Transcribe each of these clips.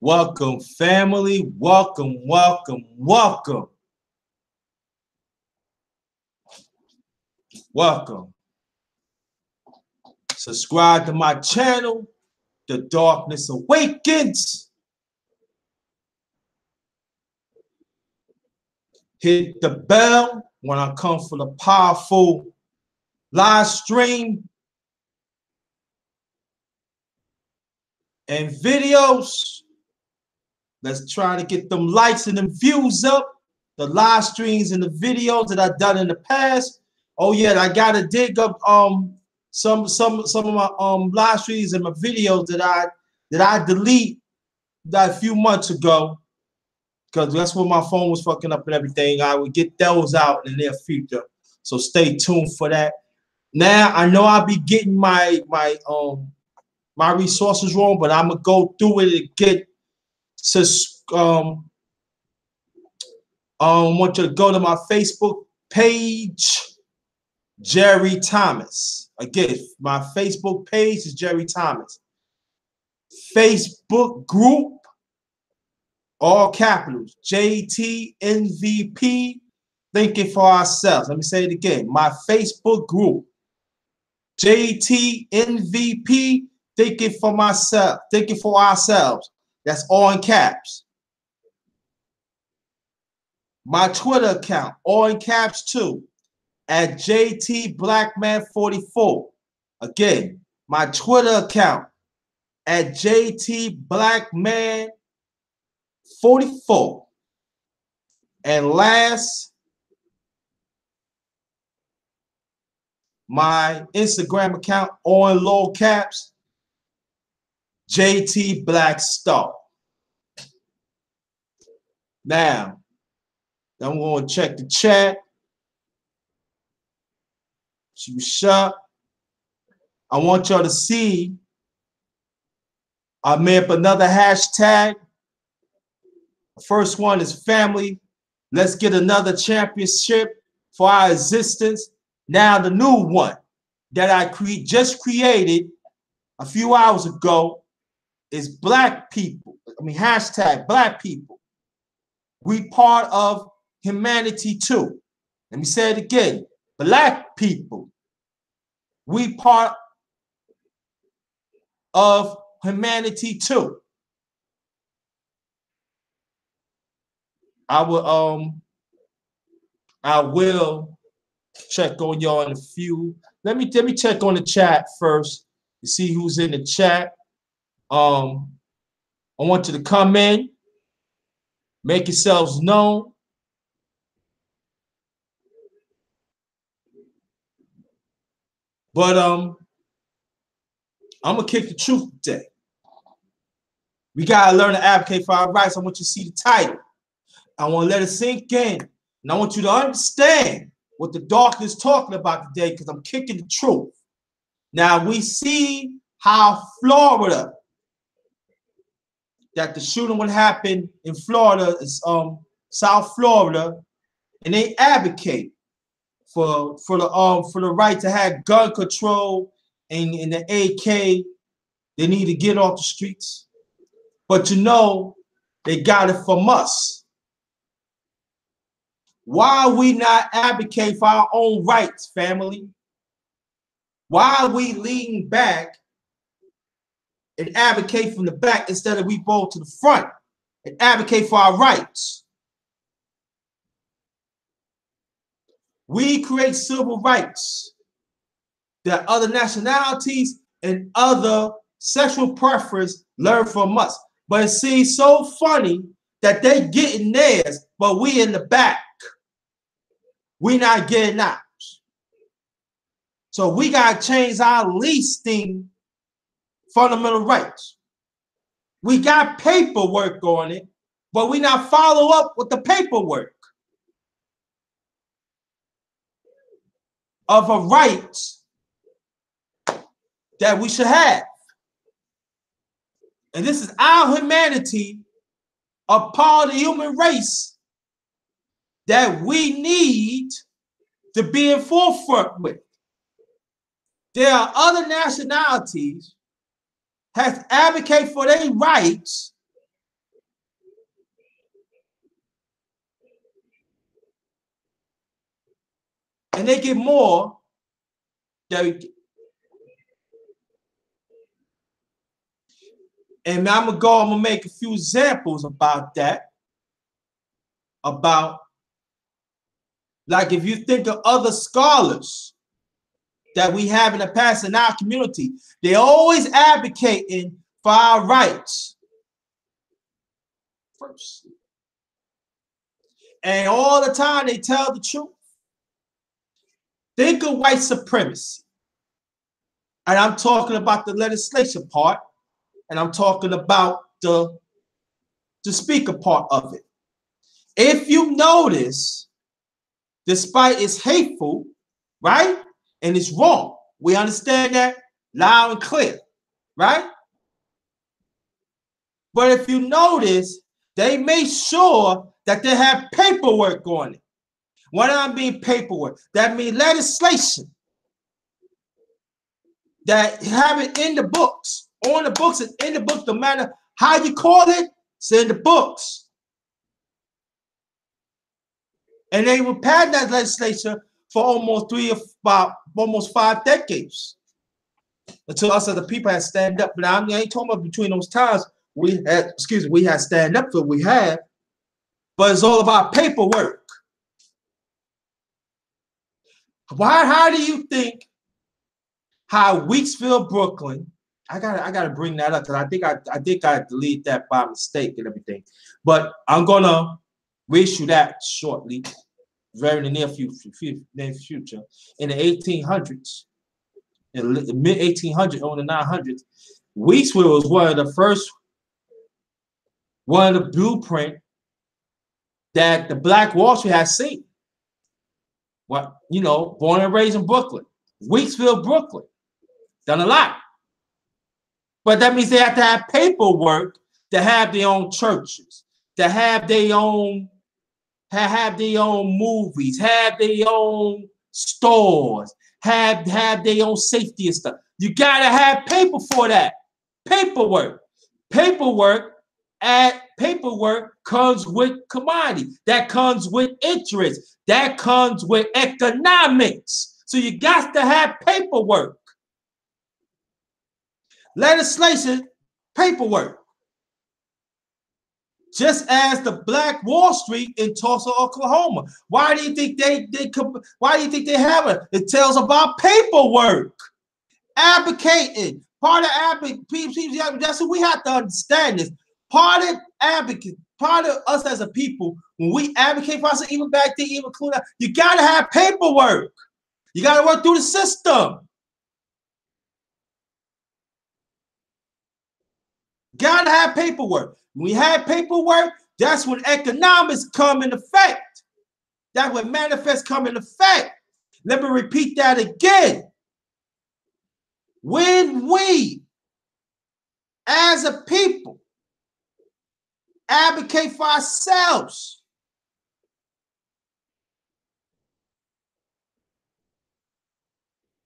Welcome, family. Welcome, welcome, welcome. Welcome. Subscribe to my channel, The Darkness Awakens. Hit the bell when I come for the powerful live stream and videos. Let's try to get them likes and them views up. The live streams and the videos that I've done in the past. Oh yeah, I gotta dig up some of my live streams and my videos that I delete that a few months ago, because that's when my phone was fucking up and everything. I would get those out in the near future. So stay tuned for that. Now I know I'll be getting my resources wrong, but I'm gonna go through it and get want you to go to my Facebook page, Jerry Thomas. Again, my Facebook page is Jerry Thomas. Facebook group, all capitals, JTNVP, Thinking for Ourselves. Let me say it again. My Facebook group, JTNVP, Thinking for Myself, Thinking for Ourselves. That's all in caps. My Twitter account, all in caps too, at JTBlackman44. Again, my Twitter account at JTBlackman44. And last, my Instagram account, all in low caps, JT Blackstar. Now, I'm going to check the chat. Shut. I want y'all to see I made up another hashtag. The first one is family. Let's get another championship for our existence. Now the new one that I just created a few hours ago is black people. Hashtag black people. We part of humanity too. Let me say it again. Black people. We part of humanity too. I will check on y'all in a few. Let me check on the chat first to see who's in the chat. I want you to come in, make yourselves known. But I'm gonna kick the truth today. We gotta learn to advocate for our rights. I want you to see the title. I want to let it sink in, and I want you to understand what the darkness is talking about today, because I'm kicking the truth. Now we see how Florida, that the shooting would happen in Florida, is South Florida, and they advocate for the right to have gun control and the AK. They need to get off the streets, but they got it from us. Why are we not advocating for our own rights, family? Why are we leaning back and advocate from the back instead of we go to the front and advocate for our rights? We create civil rights that other nationalities and other sexual preference learn from us. But it seems so funny that they getting theirs, but we in the back. We not getting ours. So we got to change our leasting fundamental rights. We got paperwork on it, but we not follow up with the paperwork of a right that we should have. And this is our humanity, a part of the human race that we need to be in forefront with. There are other nationalities that advocate for their rights and they get more than we get. And I'm gonna make a few examples about that. About, like, if you think of other scholars that we have in the past in our community, they always advocating for our rights first. And all the time they tell the truth. Think of white supremacy. And I'm talking about the legislation part, and I'm talking about the speaker part of it. If you notice, despite it's hateful, right? And it's wrong. We understand that loud and clear, right? But if you notice, they make sure that they have paperwork on it. What do I mean paperwork? That means legislation. That have it in the books, on the books, and in the books, no matter how you call it, it's in the books. And they were passing that legislation for almost almost 5 decades. Until us as the people had stand up. But I ain't talking about between those times we had stand up for what we had, but it's all about paperwork. How do you think how Weeksville, Brooklyn, I gotta bring that up because I think I deleted that by mistake and everything. But I'm gonna reissue that shortly, very near future. In the 1800s, in the mid 1800s, on the 900s, Weeksville was one of the blueprint that the Black Wall Street has seen. What, born and raised in Brooklyn, Weeksville, Brooklyn, done a lot. But that means they have to have paperwork to have their own churches, to have their own movies, have their own stores, have their own safety and stuff. You gotta have paper for that. Paperwork comes with commodity. That comes with interest. That comes with economics. So you got to have paperwork. Legislation, paperwork. Just as the Black Wall Street in Tulsa, Oklahoma. Why do you think why do you think they have it? It tells about paperwork. Advocating. Part of advocating. That's what we have to understand this. Part of us as a people, when we advocate for us, even back then, even include, you gotta have paperwork. You gotta work through the system. Gotta have paperwork. When we have paperwork, that's when economics come in effect. That's when manifests come in effect. Let me repeat that again. When we, as a people, advocate for ourselves,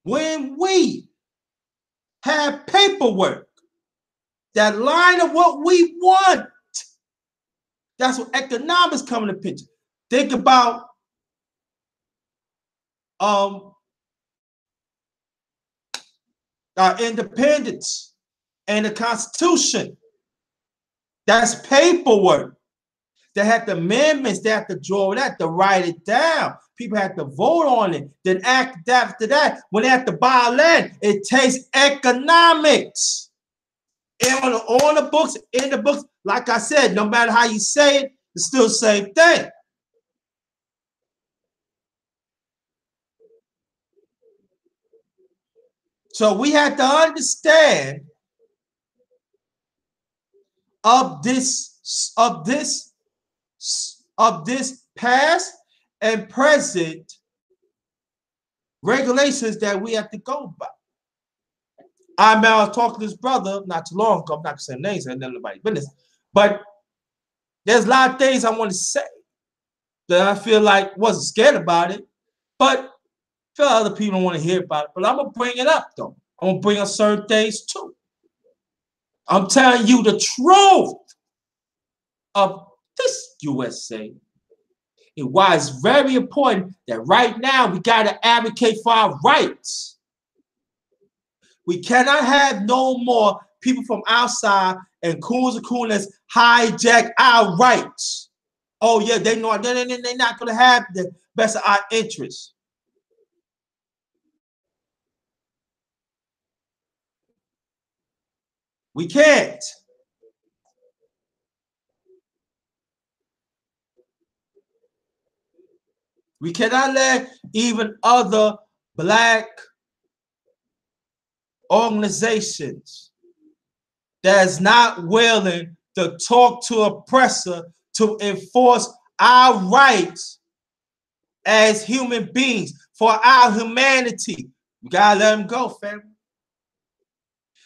when we have paperwork that line up what we want, that's when economics come in the picture. Think about our independence and the Constitution. That's paperwork. They had the amendments, they had to draw it out, to write it down. People had to vote on it. Then after that, when they had to buy land, it takes economics. And on the books, in the books, like I said, no matter how you say it, it's still the same thing. So we had to understand of this past and present regulations that we have to go by. I was talking to this brother not too long ago. I'm not gonna say names, and nobody's business, but there's a lot of things I want to say that I feel like wasn't scared about it, but I feel other people don't want to hear about it. But I'm gonna bring it up though. I'm gonna bring up certain things too. I'm telling you the truth of this USA. and why it's very important that right now we got to advocate for our rights. We cannot have no more people from outside and coons and cooners hijack our rights. Oh yeah, they're not going to have the best of our interests. We can't. We cannot let even other black organizations that's not willing to talk to oppressor to enforce our rights as human beings for our humanity. We gotta let them go, family.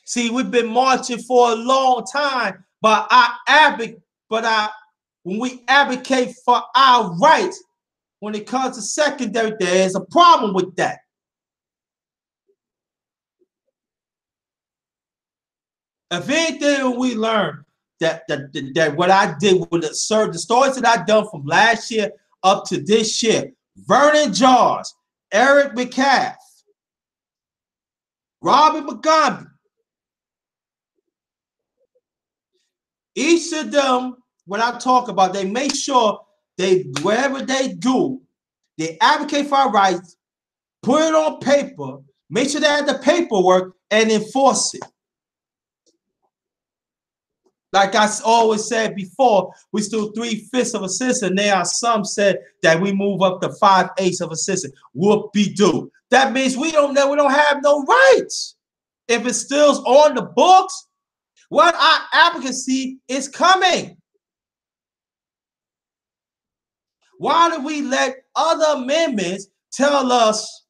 See, we've been marching for a long time, but when we advocate for our rights, when it comes to secondary, there's a problem with that. If anything, we learned that what I did with the stories that I done from last year up to this year, Vernon Jars, Eric McCaff, Robin Mugabe, each of them, when I talk about, they make sure whatever they do, they advocate for our rights, put it on paper, make sure they have the paperwork, and enforce it. Like I always said before, we still 3/5 of a citizen. There are some said that we move up to 5/8 of a citizen. Whoop-de-doo. That means we don't have no rights. If it's still on the books, what our advocacy is coming. Why do we let other amendments tell us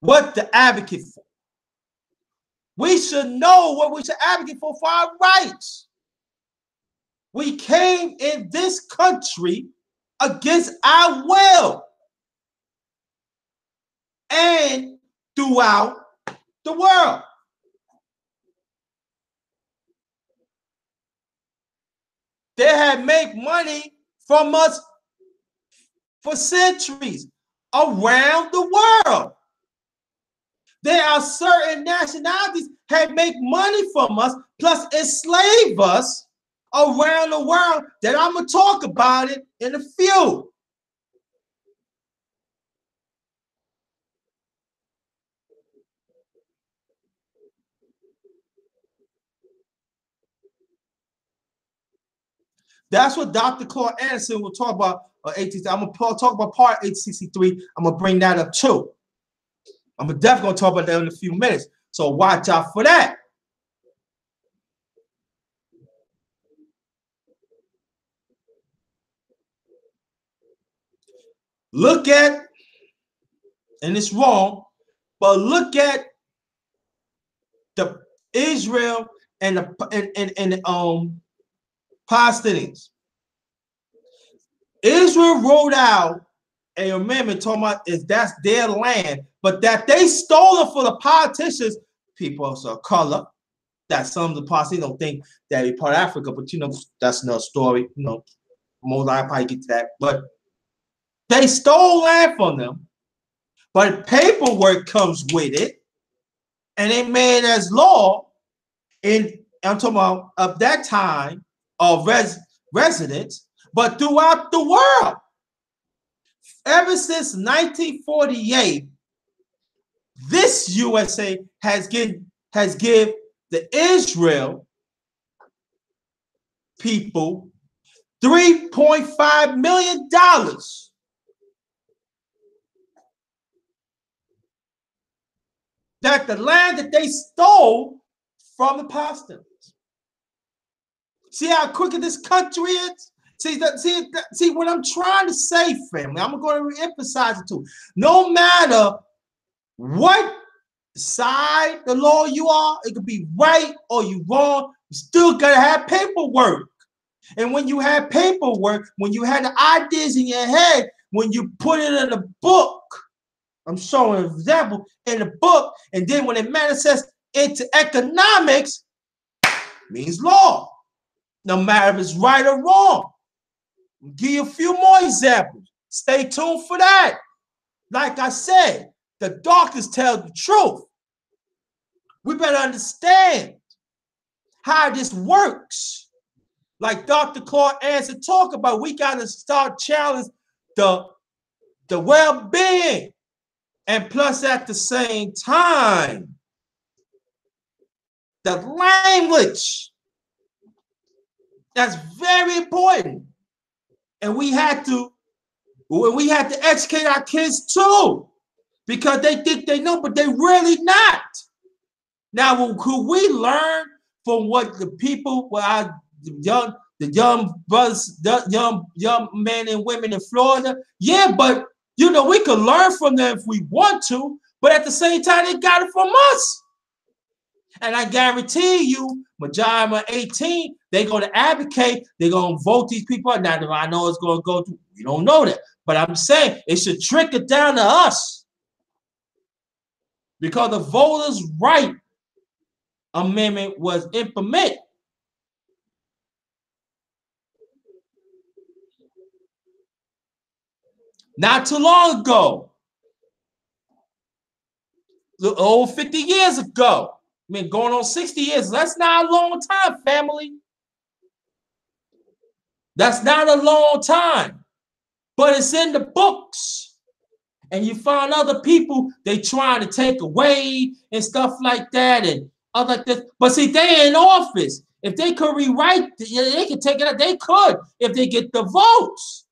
what to advocate for? We should know what we should advocate for our rights. We came in this country against our will and throughout the world. They have made money from us for centuries around the world. There are certain nationalities that make money from us, plus enslave us around the world, that I'm going to talk about it in a few. That's what Dr. Claude Anderson will talk about. I'm going to talk about part 863. I'm going to bring that up too. I'm definitely going to talk about that in a few minutes. So watch out for that. Look at, and it's wrong, but look at the Israel and the Palestinians. Israel wrote out an amendment talking about that's their land, but that they stole it for the politicians, people of color. That some of the Palestinians don't think that they're part of Africa, but that's another story. Most likely probably get to that. But they stole land from them, but paperwork comes with it, and they made it as law. And I'm talking about of that time of residents, but throughout the world. Ever since 1948, this USA has given the Israel people $3.5 million. That the land that they stole from the Palestinians. See how crooked this country is? See what I'm trying to say, family. I'm going to re-emphasize it too. No matter what side the law you are, it could be right or you wrong, you still gotta have paperwork. And when you have paperwork, when you have the ideas in your head, when you put it in a book, I'm showing an example in a book, and then when it manifests into economics, it means law. No matter if it's right or wrong. I'll give you a few more examples. Stay tuned for that. Like I said, the doctors tell the truth. We better understand how this works. Like Dr. Claude Anson talk about, we got to start challenging the well-being. And plus, at the same time, the language. That's very important. And we had to educate our kids too, because they think they know, but they really not. Now, could we learn from what the people, the young brothers, the young men and women in Florida? Yeah, but you know, we could learn from them if we want to, but at the same time, they got it from us. And I guarantee you, majority of 18, they're going to advocate, they're going to vote these people out. Now, I know it's going to go through, we don't know that, but I'm saying it should trickle down to us, because the voters' right amendment was implemented. Not too long ago, over 50 years ago. I mean, going on 60 years. That's not a long time, family. That's not a long time. But it's in the books. And you find other people, they trying to take away and stuff like that and other like this. But see, they in office. If they could rewrite, they could take it out. They could if they get the votes.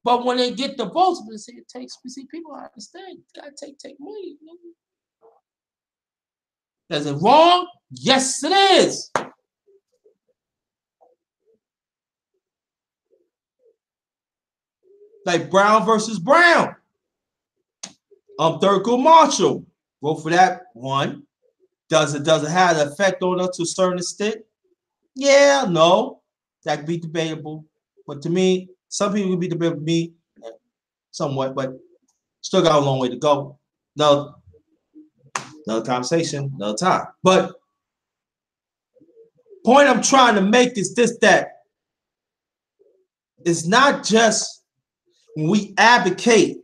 But when they get the votes, see, it takes, see, people understand. You gotta take money. Is it wrong? Yes, it is. Like Brown versus Brown. Thurgood Marshall. Vote for that one. Does it have an effect on us to a certain extent? Yeah, no. That could be debatable. But to me, some people can be debatable with me somewhat, but still got a long way to go. No. Another conversation, another time. But point I'm trying to make is this, that it's not just when we advocate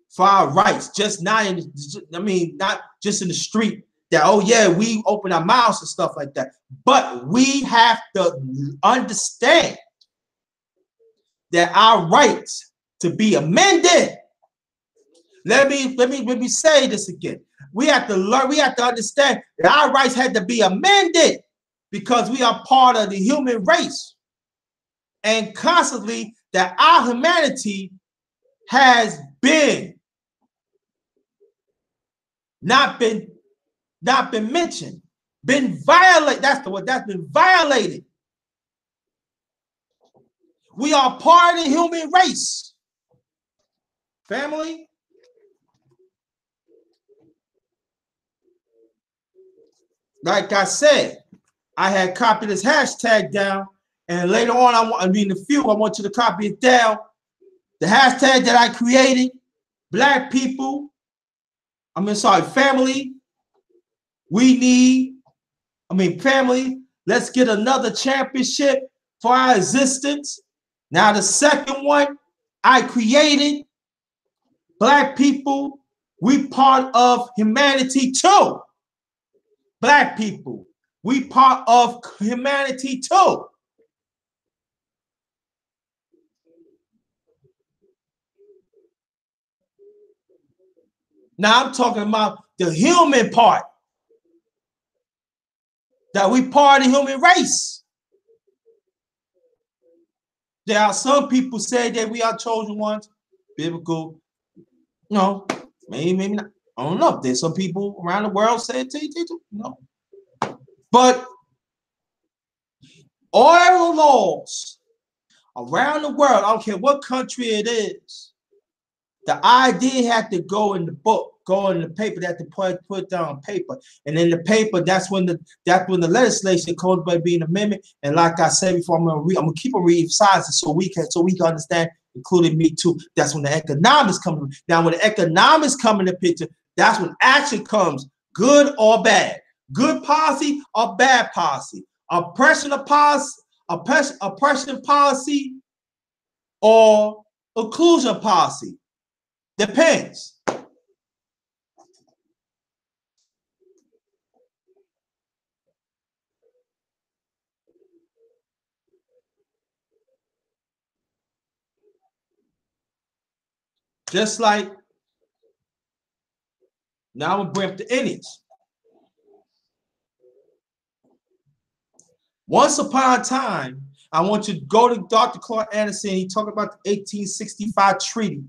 for our rights, just not in, I mean, not just in the street that, oh yeah, we open our mouths and stuff like that. But we have to understand that our rights to be amended. Let me say this again. We have to learn, we have to understand that our rights had to be amended because we are part of the human race. And constantly that our humanity has been not been mentioned, been violated. That's the word, that's been violated. We are part of the human race. Family. Like I said, I had copied this hashtag down, and later on, I want you to copy it down. The hashtag that I created, Black people, family, family, let's get another championship for our existence. Now, the second one I created, Black people, we part of humanity too. Black people, we part of humanity too. Now I'm talking about the human part. That we part of the human race. There are some people say that we are chosen ones. Biblical. No, maybe not. I don't know. There's some people around the world say it too. No. But all the laws around the world, I don't care what country it is, the idea had to go in the book, go in the paper. They had to put down on paper, and in the paper, that's when the legislation comes by being amendment. And like I said before, I'm gonna keep on reading sizes so we can understand, including me too. That's when the economics come. Now, when the economics come in the picture, that's when action comes, good or bad, good policy or bad policy, oppression policy, or inclusion policy. Depends. Just like now I'm gonna bring up the Indians. Once upon a time, I want you to go to Dr. Clark Anderson. He talked about the 1865 treaty.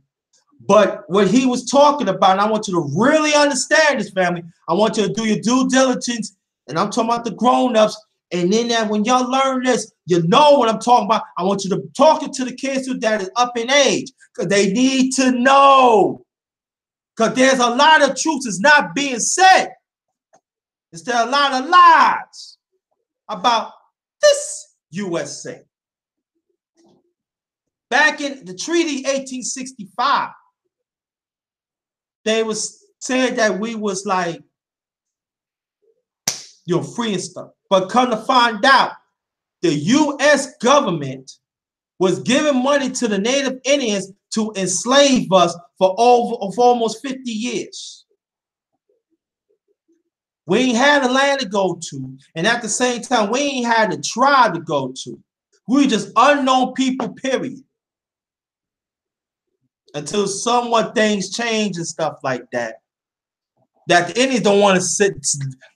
But what he was talking about, and I want you to really understand this, family. I want you to do your due diligence, and I'm talking about the grown-ups. And then that when y'all learn this, you know what I'm talking about. I want you to talk it to the kids that is up in age, because they need to know. Because there's a lot of truth that's not being said. There's a lot of lies about this USA. Back in the treaty 1865, they was saying that we was like, free and stuff. But come to find out, the U.S. government was giving money to the Native Indians to enslave us for almost 50 years. We ain't had a land to go to, and at the same time, we ain't had a tribe to go to. We just unknown people, period. Until somewhat things change and stuff like that. That the Indians don't want to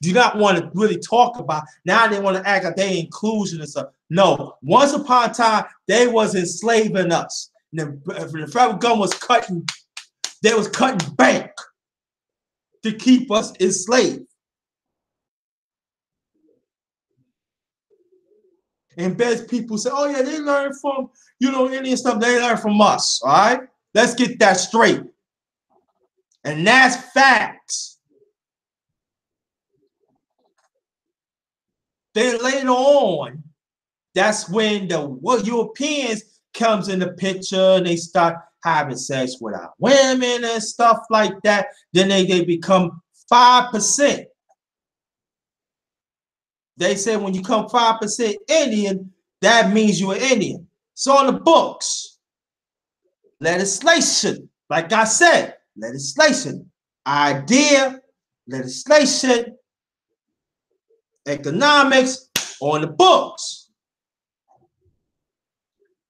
do not want to really talk about. Now they want to act like they inclusion and stuff. No, once upon a time, they was enslaving us. And the federal government was cutting bank to keep us enslaved. And best people say, oh yeah, they learn from, Indian stuff, they learn from us, all right? Let's get that straight. And that's facts. Then later on, that's when the Europeans comes in the picture and they start having sex with our women and stuff like that. Then they become 5%. They say when you come 5% Indian, that means you're Indian. So on the books, legislation, like I said, legislation, idea, legislation, economics on the books.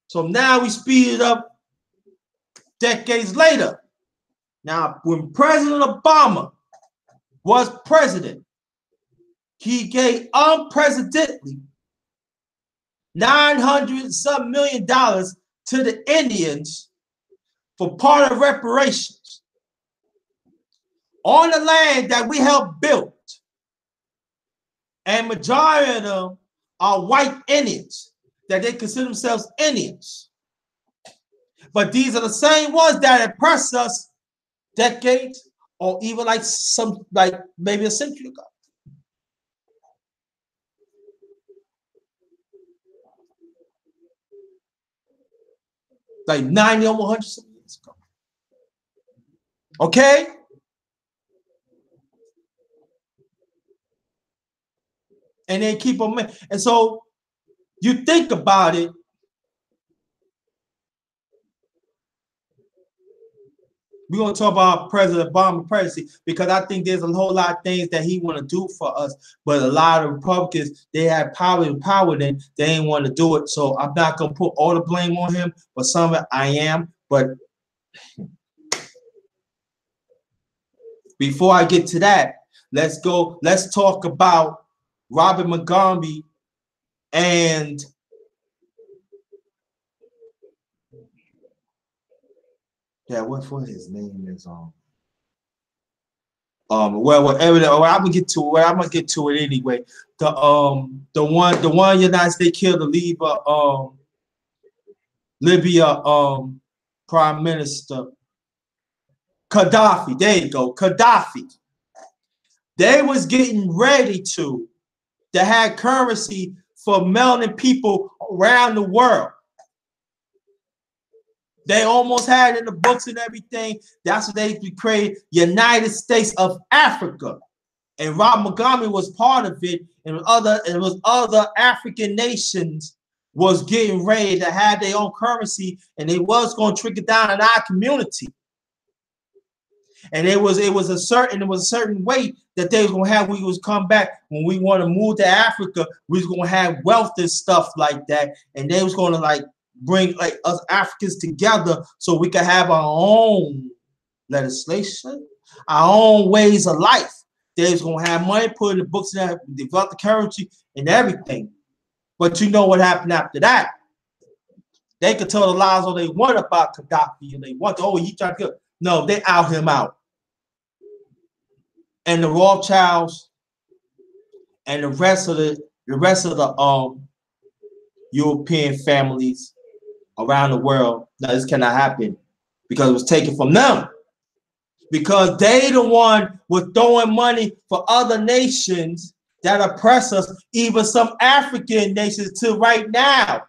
So now we speed it up decades later. Now, when President Obama was president, he gave unprecedentedly $900-some million to the Indians for part of reparations on the land that we helped build. And majority of them are white Indians, that they consider themselves Indians. But these are the same ones that oppressed us decades or even maybe a century ago. Like 90 or 100 years ago. Okay? And they keep them. And so you think about it. We're going to talk about President Obama presidency because I think there's a whole lot of things that he want to do for us. But a lot of Republicans, they have power, then they ain't want to do it. So I'm not going to put all the blame on him, but some of it I am. But before I get to that, let's talk about Robert Montgomery and what his name is whatever. I'm gonna get to it anyway. The one United States killed the Libya Prime Minister Gaddafi. There you go, Gaddafi. They was getting ready to have currency for melanin people around the world. They almost had it in the books and everything. That's what they created, United States of Africa. And Robert Montgomery was part of it, and it was other African nations was getting ready to have their own currency, and they was going to trickle down in our community. And it was a certain way that they was gonna have. We was come back when we want to move to Africa. We was gonna have wealth and stuff like that, and they was gonna like bring like us Africans together so we could have our own legislation, our own ways of life. They was gonna have money, put in the books, and develop the currency and everything. But you know what happened after that? They could tell the lies all they want about Gaddafi, and they want, oh, he tried to kill. No, they out him out. And the Rothschilds and the rest of the European families around the world, now this cannot happen because it was taken from them. Because they the one was throwing money for other nations that oppress us, even some African nations till right now.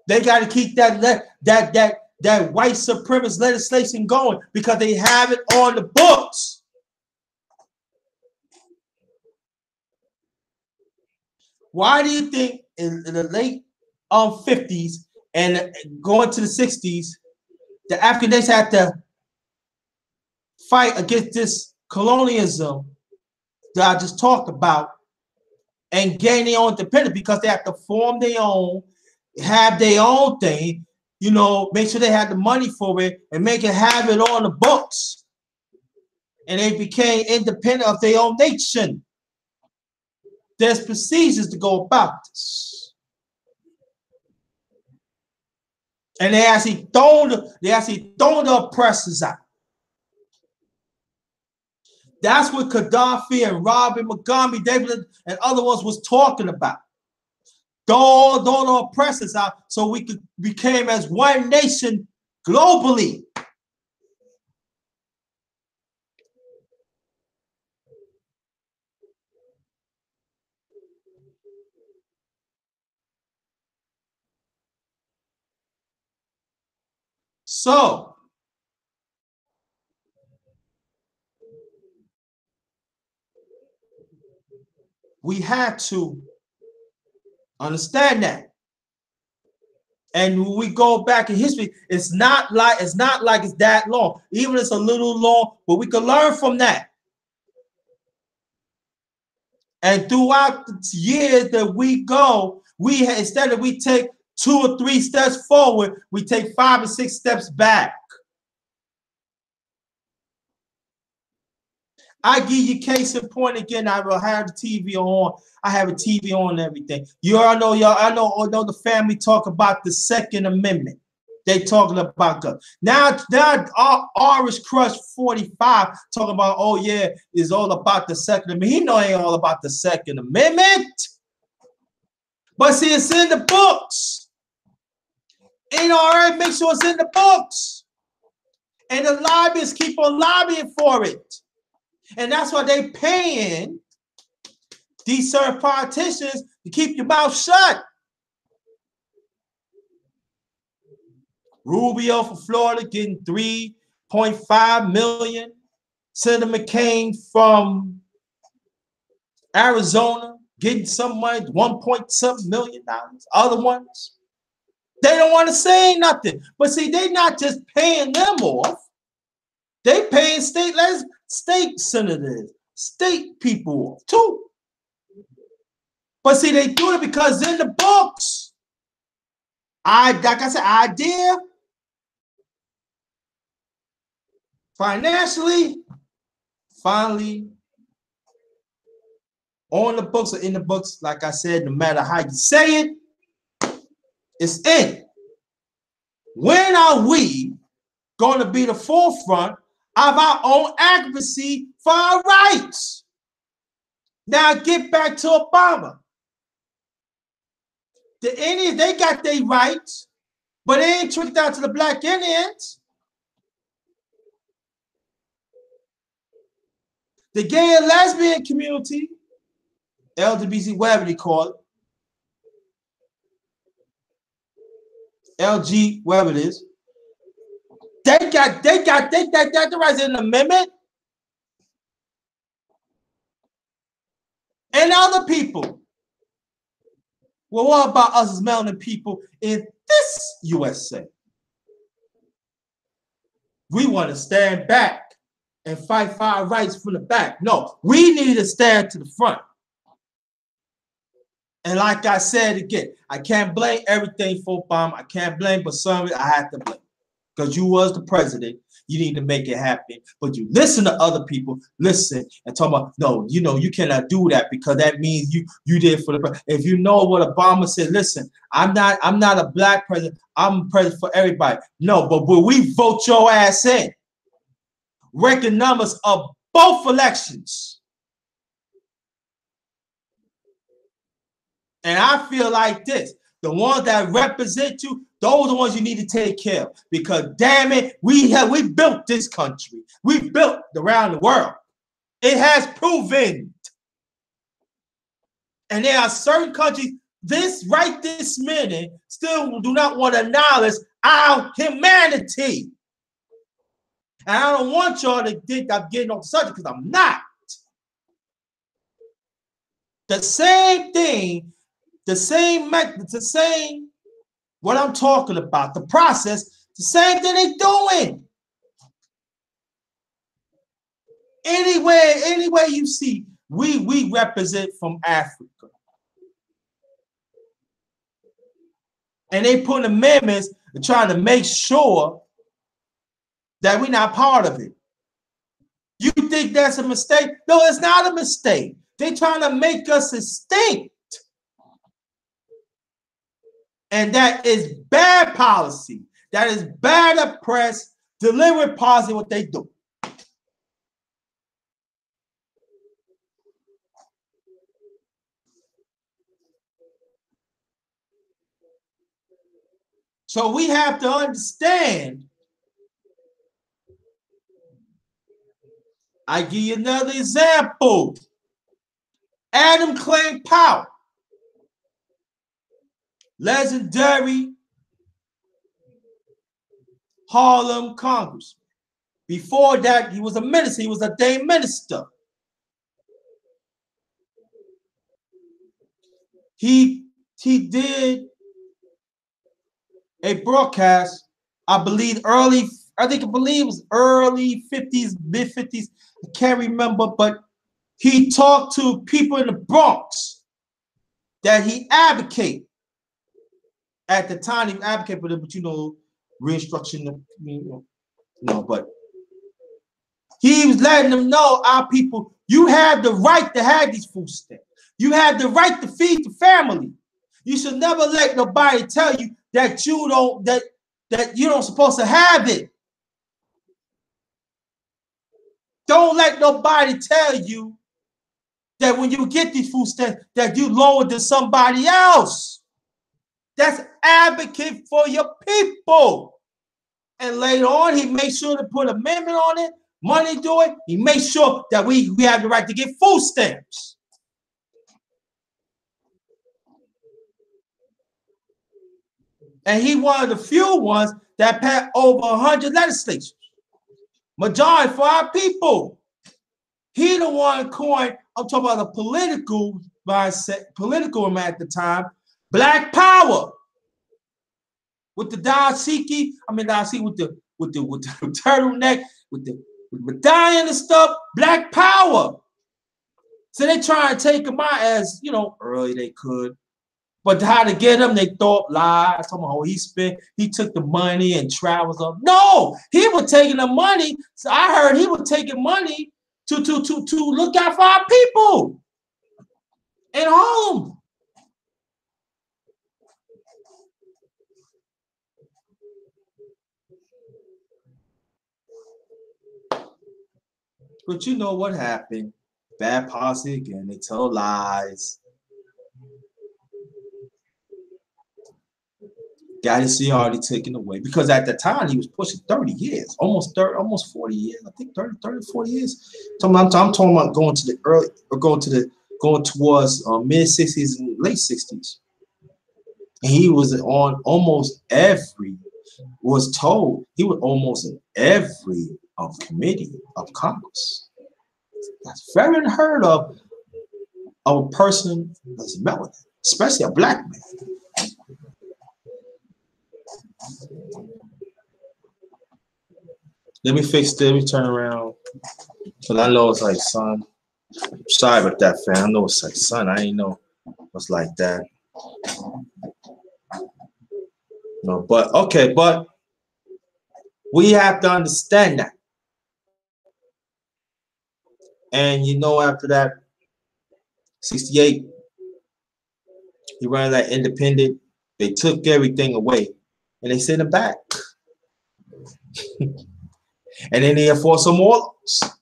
They got to keep that white supremacist legislation going because they have it on the books. Why do you think in the late 50s and going to the 60s, the African nations had to fight against this colonialism that I just talked about and gain their own independence because they have to form their own, have their own thing, you know, make sure they had the money for it and make it have it on the books. And they became independent of their own nation. There's procedures to go about this. And they actually thrown the oppressors out. That's what Gaddafi and Robert Mugabe, David, and other ones was talking about. Throw the oppressors out so we could become as one nation globally. So we had to understand that. And when we go back in history, it's not like it's that long. Even if it's a little long, but we can learn from that. And throughout the years that we go, instead of we take 2 or 3 steps forward, we take 5 or 6 steps back. I give you case in point again. I will have the TV on. I have a TV on and everything. I know the family talk about the Second Amendment. They talking about guns. Now Irish Crush 45 talking about, oh yeah, it's all about the Second Amendment. He know it ain't all about the Second Amendment. But see, it's in the books. Ain't all right, make sure it's in the books. And the lobbyists keep on lobbying for it. And that's why they paying these certain politicians to keep your mouth shut. Rubio from Florida getting $3.5 million. Senator McCain from Arizona getting some money, $1.7 million. Other ones, they don't want to say nothing. But see, they're not just paying them off. They paying state senators, state people off too. But see, they do it because in the books. Like I said, idea, financially, finally, on the books or in the books, like I said, no matter how you say it, it's in. When are we going to be the forefront of our own advocacy for our rights? Now get back to Obama. The Indians, they got their rights, but they ain't tricked out to the black Indians. The gay and lesbian community, LGBT, whatever they call it, LG, whatever it is, they got the rights in the amendment. And other people. Well, what about us as melanin people in this USA? We want to stand back and fight for our rights from the back. No, we need to stand to the front. And like I said again, I can't blame everything for Obama. I can't blame, but some of it I have to blame. Because you was the president, you need to make it happen. But you listen to other people, listen and talk about, no, you know, you cannot do that because that means you did for the president. If you know what Obama said, listen, I'm not a black president, I'm president for everybody. No, but will we vote your ass in? Record numbers of both elections. And I feel like this, the ones that represent you, those are the ones you need to take care of. Because damn it, we built this country. We built around the world. It has proven. And there are certain countries, this minute, still do not want to acknowledge our humanity. And I don't want y'all to think I'm getting off the subject because I'm not. The same thing, the same method, the same, what I'm talking about, the process, the same thing they're doing. Anywhere you see, we represent from Africa. And they put amendments and trying to make sure that we're not part of it. You think that's a mistake? No, it's not a mistake. They're trying to make us extinct. And that is bad policy. That is bad press, deliberate policy, what they do. So we have to understand. I give you another example. Adam Clayton Powell, legendary Harlem congressman. Before that, he was a minister. He was a day minister. He did a broadcast, I believe it was early 50s, mid 50s. I can't remember, but he talked to people in the Bronx that he advocated. At the time, he advocated for them, but you know, restructuring, but he was letting them know, our people, you have the right to have these food stamps. You have the right to feed the family. You should never let nobody tell you that you don't supposed to have it. Don't let nobody tell you that when you get these food stamps that you lower than somebody else. That's advocate for your people. And later on, he made sure to put amendment on it, money to it. He made sure that we have the right to get food stamps. And he one of the few ones that passed over 100 legislatures. Majority for our people. He the one coined, I'm talking about the political mindset, political at the time, Black Power. With the dashiki, with the turtleneck, with the medallion and stuff, Black Power. So they try to take him out as, early they could. But how to get him, they thought lies. Talking about how he took the money and travels up. No, he was taking the money. So I heard he was taking money to look out for our people at home. But you know what happened? Bad policy again. They tell lies. Got his seniority taken away because at the time he was pushing 30 years, almost 40 years. I think 30, 40 years. I'm talking about going to the early or going towards mid 60s and late 60s. And he was on almost every, was told he was almost in every committee of Congress. That's very unheard of a person that's melanin. especially a black man. Let me fix this. Let me turn around. Because I know it's like, son. Sorry about that, fam. I know it's like, son. I ain't know what's like that. No, but okay, but we have to understand that. And you know, after that, 68, he ran that independent. They took everything away and they sent him back. And then they enforced some more laws.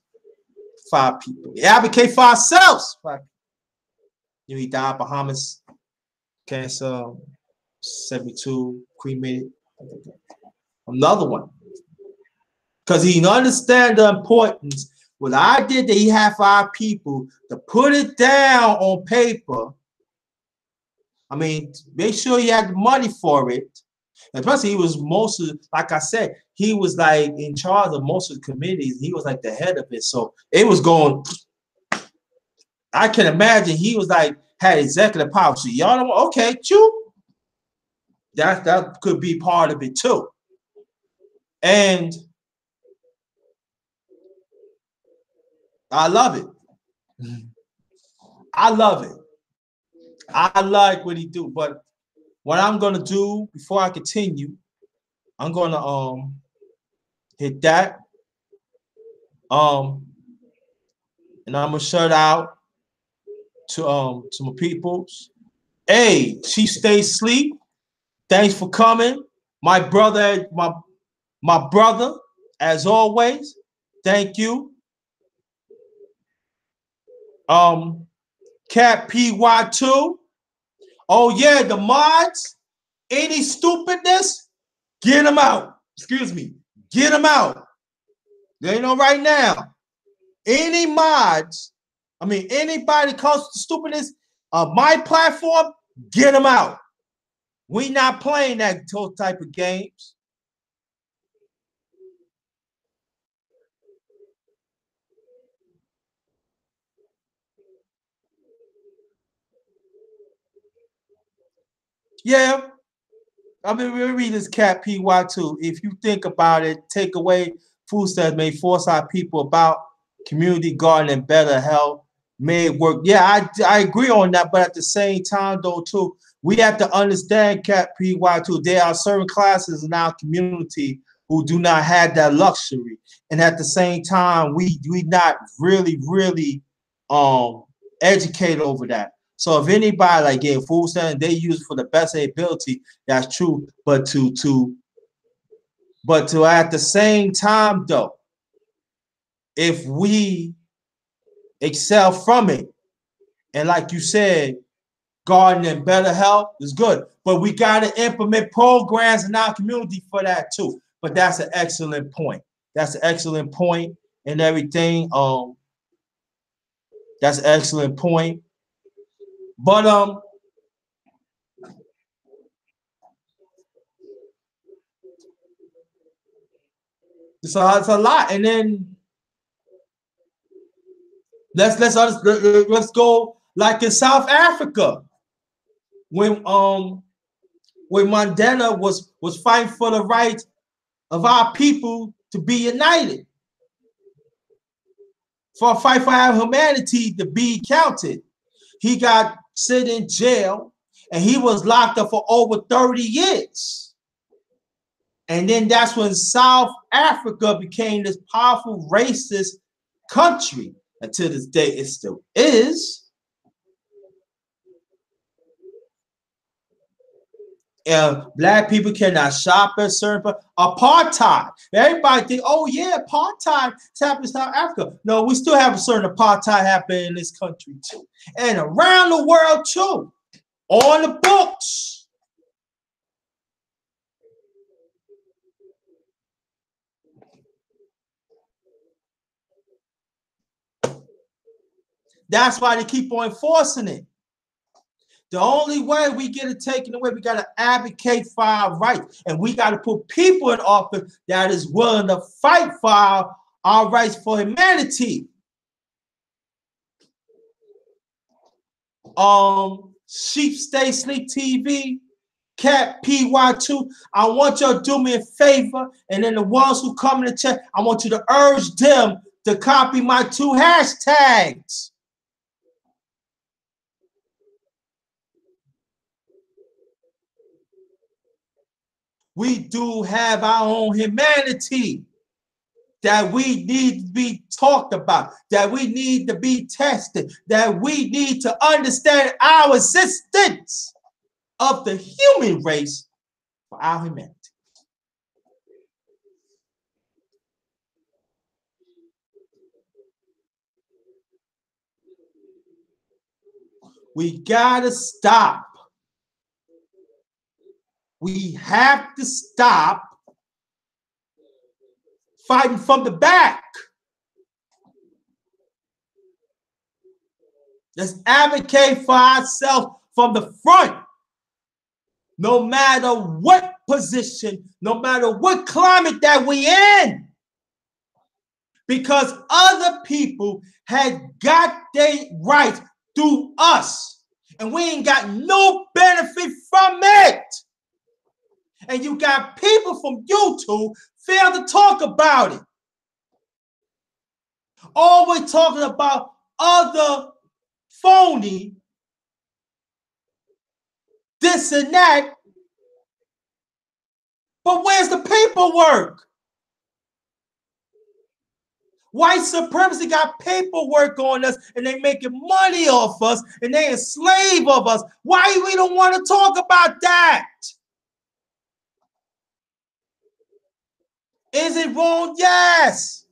5 people. He advocated for ourselves. 5 people. You know, he died Bahamas, cancer, 72, cremated. Another one. Because he understands the importance. What I did that he had for our people to put it down on paper. I mean, make sure he had the money for it. And plus, he was most of, like I said, he was like in charge of most of the committees. He was like the head of it. So it was going, I can imagine he was like, had executive power. So y'all don't, okay, chew. That could be part of it too. And I love it. I love it. I like what he do. But what I'm gonna do before I continue, I'm gonna hit that. And I'm gonna shout out to my peoples. Hey, she stays asleep. Thanks for coming. My brother, my brother, as always. Thank you. Cat PY2. Oh yeah, the mods. Any stupidness, get them out. Excuse me. Get them out. They know right now. Any mods, I mean anybody close to stupidness of my platform, get them out. We not playing that type of games. Yeah. I mean, we read this cat PY2. If you think about it, take away food stamps may force our people about community garden and better health, may it work. Yeah, I agree on that, but at the same time, though, too, we have to understand cat PY2. There are certain classes in our community who do not have that luxury. And at the same time, we not really educated over that. So if anybody like getting food stamps, they use it for the best of their ability. That's true. But to at the same time though, if we excel from it, and like you said, garden and better health is good. But we got to implement programs in our community for that too. But that's an excellent point. That's an excellent point and everything. That's an excellent point. But it's a lot. And then let's go like in South Africa when Mandela was fighting for the right of our people to be united, for a fight for our humanity to be counted. He got sit in jail and he was locked up for over 30 years. And then that's when South Africa became this powerful racist country. Until this day, it still is. Black people cannot shop at certain apartheid. Everybody think, oh yeah, apartheid happened in South Africa. No, we still have a certain apartheid happening in this country too, and around the world too, on the books. That's why they keep on enforcing it. The only way we get it taken away, we got to advocate for our rights. And we got to put people in office that is willing to fight for our rights for humanity. Sheep Stay Sleep TV, Cat PY2. I want y'all to do me a favor, and then the ones who come in the chat, I want you to urge them to copy my 2 hashtags. We do have our own humanity that we need to be talked about, that we need to be tested, that we need to understand our existence of the human race for our humanity. We gotta stop. We have to stop fighting from the back. Let's advocate for ourselves from the front. No matter what position, no matter what climate that we in. Because other people had got their rights through us. And we ain't got no benefit from it. And you got people from YouTube fail to talk about it. Always talking about other phony, this and that. But where's the paperwork? White supremacy got paperwork on us, and they making money off us, and they enslave of us. Why we don't want to talk about that? Is it wrong? Yes.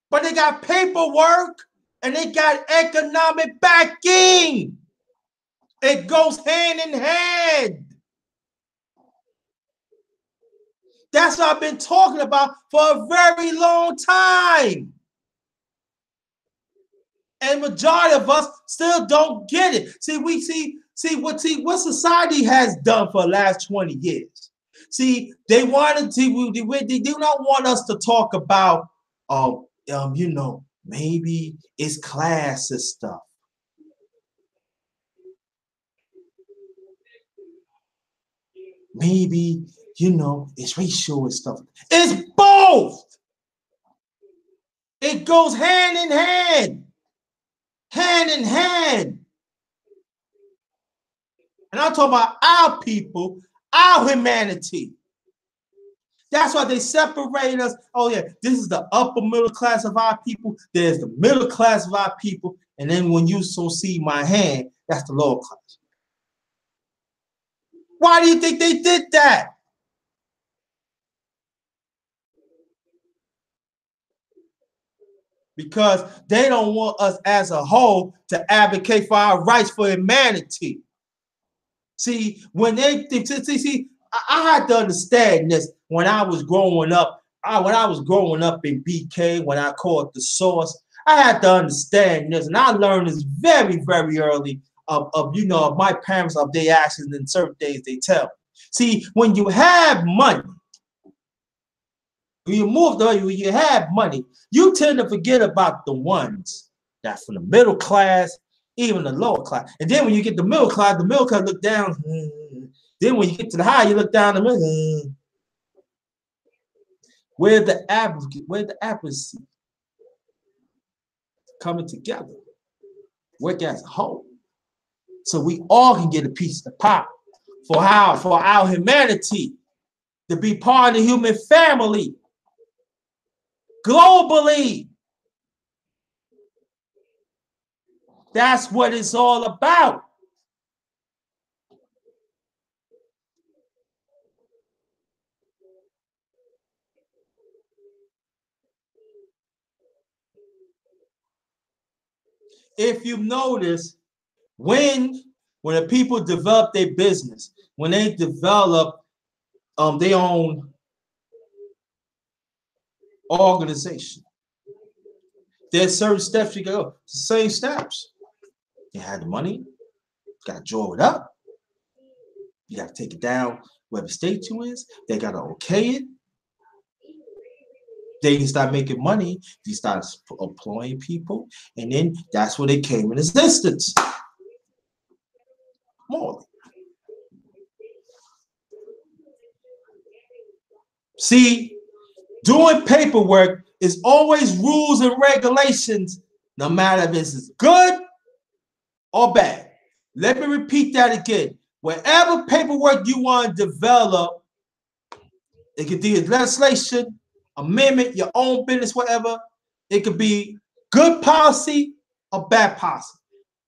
But they got paperwork, and they got economic backing. It goes hand in hand. That's what I've been talking about for a very long time. And majority of us still don't get it. See what society has done for the last 20 years. See, they do not want us to talk about maybe it's classist stuff. Maybe, it's racial and stuff. It's both. It goes hand in hand. Hand in hand. And I'm talking about our people, our humanity. That's why they separate us. Oh, yeah, this is the upper middle class of our people. There's the middle class of our people. And then when you see my hand, that's the lower class. Why do you think they did that? Because they don't want us as a whole to advocate for our rights for humanity. See, when I had to understand this when I was growing up. When I was growing up in BK, when I called the source, I had to understand this, and I learned this very, very early of my parents, of their actions and certain things they tell. See, when you have money, when you have money, you tend to forget about the ones that from the middle class, even the lower class. And then when you get the middle class look down. Then when you get to the high, you look down the middle. Where the advocacy coming together, work as a whole, so we all can get a piece of the pie for our humanity to be part of the human family globally. That's what it's all about. If you notice, when the people develop their business, when they develop their own organization, there's certain steps you go. It's the same steps. You have the money, you got to draw it up, you got to take it down wherever state you is. They got to okay it. They start making money. They start employing people, and then that's where they came in existence. morally. See, doing paperwork is always rules and regulations, no matter if it's good or bad. Let me repeat that again. Whatever paperwork you want to develop, it could be legislation, amendment, your own business, whatever. It could be good policy or bad policy.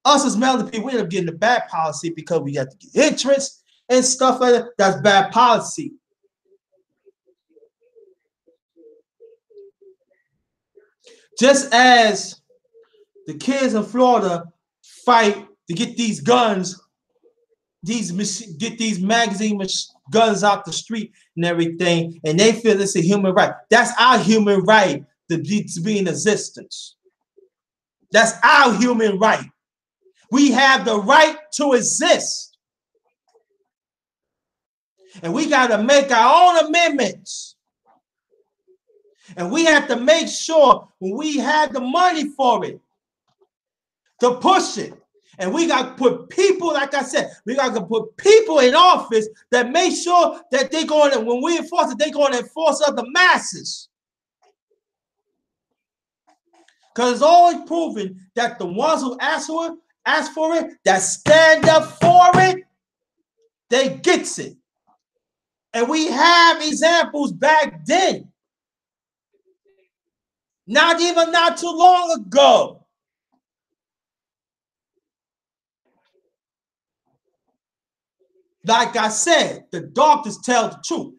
Us as melanated people, we end up getting the bad policy because we got to get interest and stuff like that. That's bad policy. Just as the kids in Florida fight to get these guns, get these magazine guns out the street and everything, and they feel it's a human right. That's our human right to be in existence. That's our human right. We have the right to exist. And we got to make our own amendments. And we have to make sure when we have the money for it, to push it. And we got to put people, like I said, we got to put people in office that make sure that they're going to, when we enforce it, they're going to enforce of the masses. Because it's always proven that the ones who ask for it, that stand up for it, they gets it. And we have examples back then. Not too long ago. Like I said, the doctors tell the truth.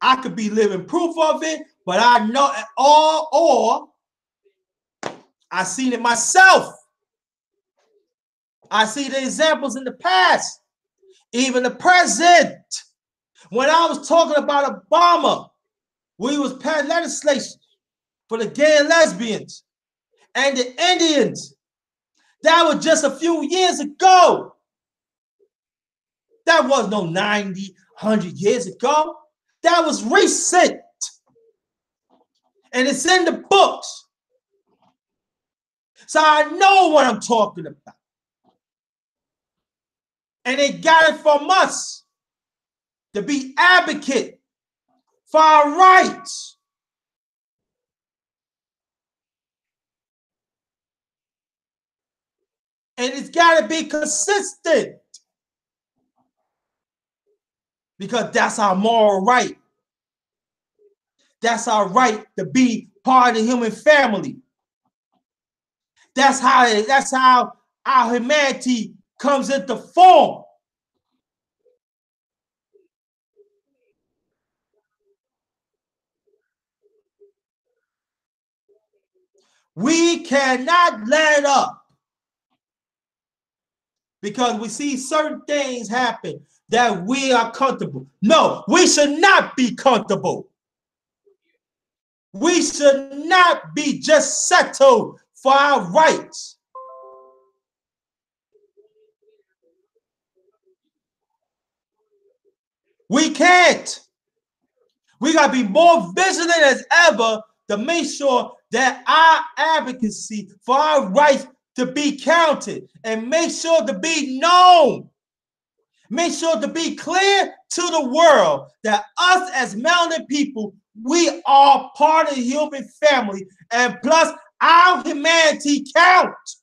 I could be living proof of it, but I know it all, or I seen it myself. I see the examples in the past. Even the present. When I was talking about Obama, we was passing legislation for the gay and lesbians and the Indians. That was just a few years ago. That was no 90, 100 years ago. That was recent. And it's in the books. So I know what I'm talking about. And they got it from us to be advocate for our rights. And it's got to be consistent. Because that's our moral right. That's our right to be part of the human family. That's how our humanity comes into form. We cannot let up because we see certain things happen that we are comfortable. No, we should not be comfortable. We should not be just settled for our rights. We can't. We got to be more vigilant as ever to make sure that our advocacy for our rights to be counted and make sure to be known. Make sure to be clear to the world that us as melanated people, we are part of the human family, and plus our humanity counts.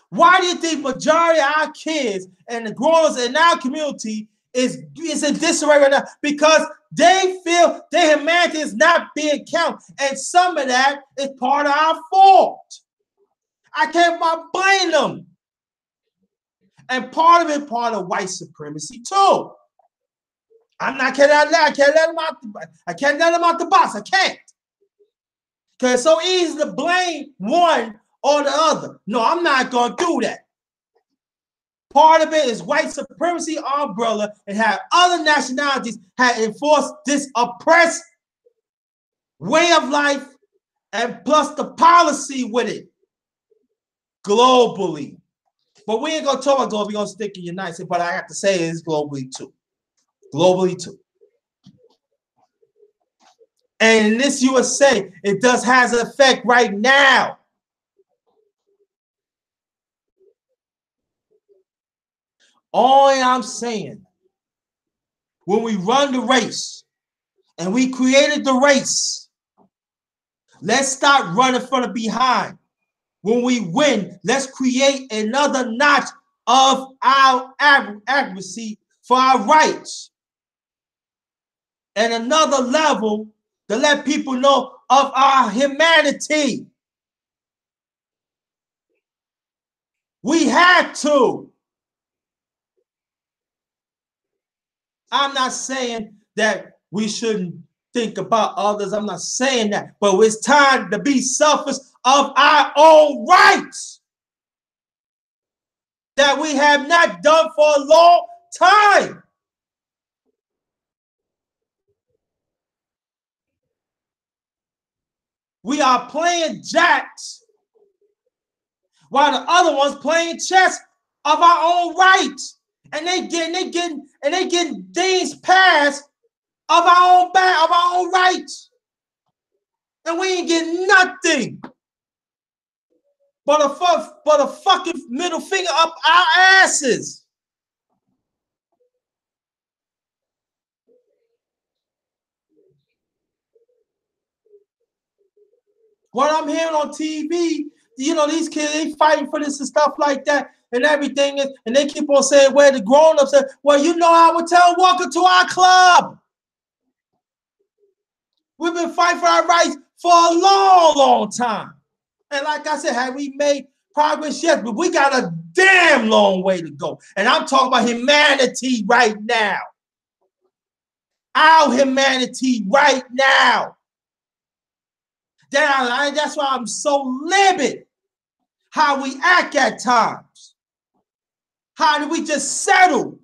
Why do you think majority of our kids and the growers in our community is in disarray right now? Because they feel their humanity is not being counted, and some of that is part of our fault. I can't blame them. And part of it, part of white supremacy too. I can't let them out. I can't let them out the box. I can't. Because it's so easy to blame one or the other. No, I'm not going to do that. Part of it is white supremacy umbrella and have other nationalities have enforced this oppressed way of life and plus the policy with it globally. But we ain't going to talk about global. We're going to stick in United States. But I have to say it is globally too. Globally too. And in this USA, it does has an effect right now. All I'm saying, when we run the race and we created the race, let's stop running from the behind. When we win, let's create another notch of our accuracy for our rights and another level to let people know of our humanity. We had to. I'm not saying that we shouldn't think about others. I'm not saying that. But it's time to be selfish of our own rights that we have not done for a long time. We are playing jacks while the other one's playing chess of our own rights. And they getting things passed of our own rights. And we ain't getting nothing but a fucking middle finger up our asses. What I'm hearing on TV, you know, these kids, they fighting for this and stuff like that and everything. And they keep on saying, where the grown-ups say, well, you know, I would tell welcome to our club. We've been fighting for our rights for a long, long time. And like I said, have we made progress? Yes, but we got a damn long way to go. And I'm talking about humanity right now. Our humanity right now. That's why I'm so livid how we act at times. How do we just settle?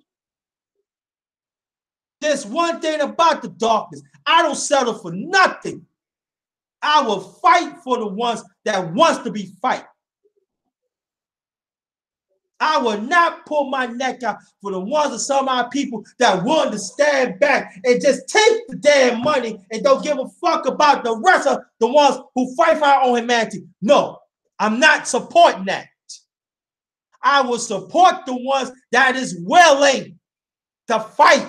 There's one thing about the darkness. I don't settle for nothing. I will fight for the ones that wants to be fight. I will not pull my neck out for the ones of some of our people that want to stand back and just take the damn money and don't give a fuck about the rest of the ones who fight for our own humanity. No, I'm not supporting that. I will support the ones that is willing to fight,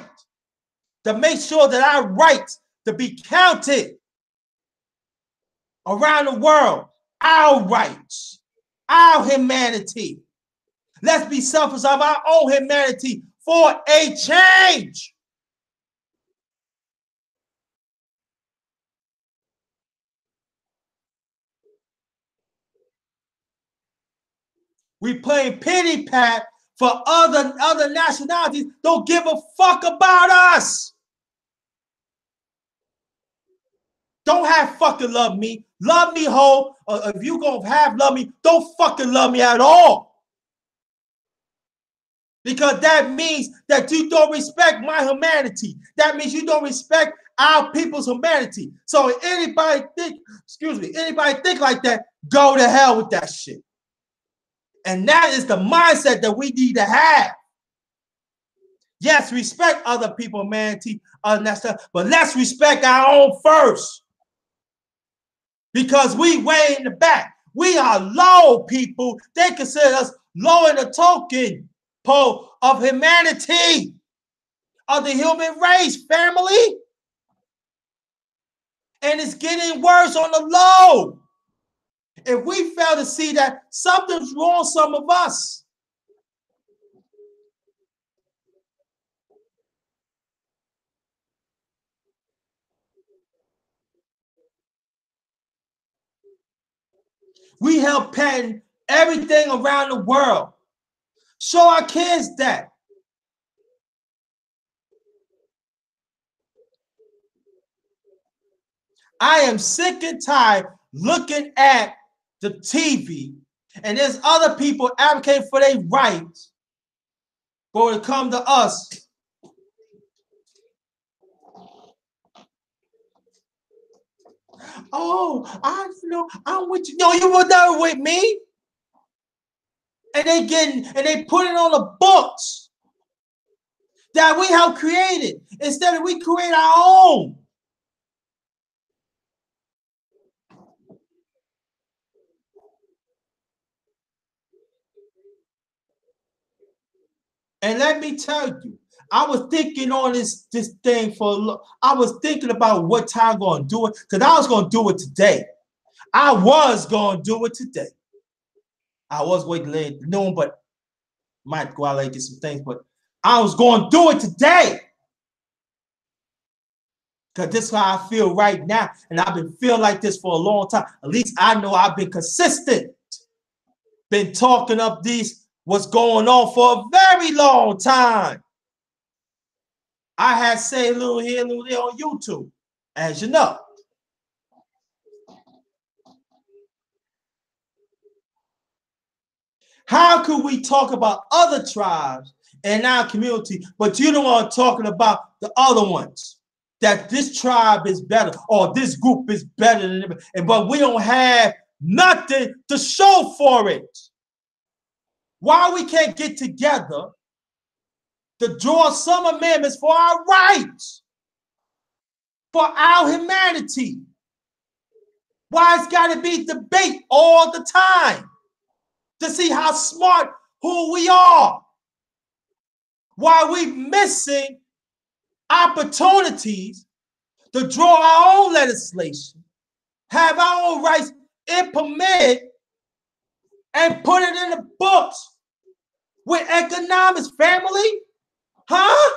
to make sure that our rights to be counted around the world, our rights, our humanity. Let's be selfish of our own humanity for a change. We playing pity pat for other nationalities. Don't give a fuck about us. Don't have fucking love me. Love me whole. If you gonna have love me, don't fucking love me at all. Because that means that you don't respect my humanity. That means you don't respect our people's humanity. So if anybody think like that, go to hell with that shit. And that is the mindset that we need to have. Yes, respect other people's humanity, other that stuff, but let's respect our own first. Because we way in the back. We are low people. They consider us low in the token pole of humanity, of the human race, family. And it's getting worse on the low. If we fail to see that, something's wrong, some of us. We help patent everything around the world. Show our kids that. I am sick and tired looking at the TV and there's other people advocating for their rights, but when it comes to us, oh, I'm with you. No, you were never with me. And they put it on the books that we helped create it instead of we create our own. And let me tell you, I was thinking on this thing I was thinking about what time I'm going to do it, because I was going to do it today. I was going to do it today. I was waiting late noon, but might go out and get some things, but I was going to do it today. Because this is how I feel right now. And I've been feeling like this for a long time. At least I know I've been consistent. Been talking up what's going on for a very long time. I had say a little here, a little there on YouTube, as you know. How could we talk about other tribes in our community, but you don't want to talking about the other ones? That this tribe is better or this group is better than them, but we don't have nothing to show for it. Why we can't get together to draw some amendments for our rights, for our humanity? Why it's got to be debate all the time to see how smart who we are? Why we missing opportunities to draw our own legislation, have our own rights implemented, and put it in the books with economics, family? Huh?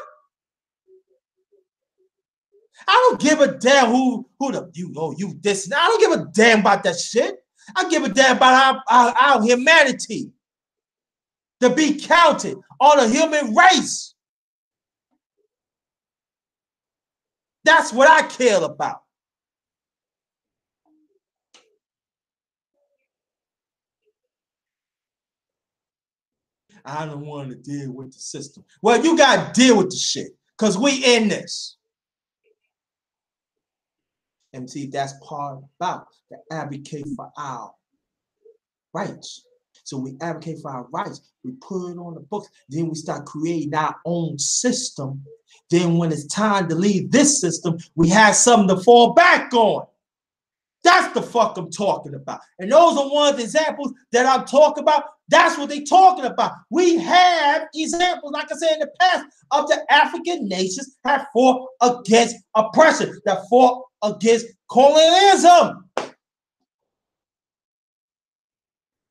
I don't give a damn who you this. I don't give a damn about that shit. I give a damn about our humanity to be counted on a human race. That's what I care about. I don't want to deal with the system. Well, you got to deal with the shit because we in this. And see, that's part about the advocate for our rights. So we advocate for our rights. We put it on the books. Then we start creating our own system. Then when it's time to leave this system, we have something to fall back on. That's the fuck I'm talking about. And those are one of the examples that I'm talking about. That's what they're talking about. We have examples, like I said in the past, of the African nations that fought against oppression, that fought against colonialism.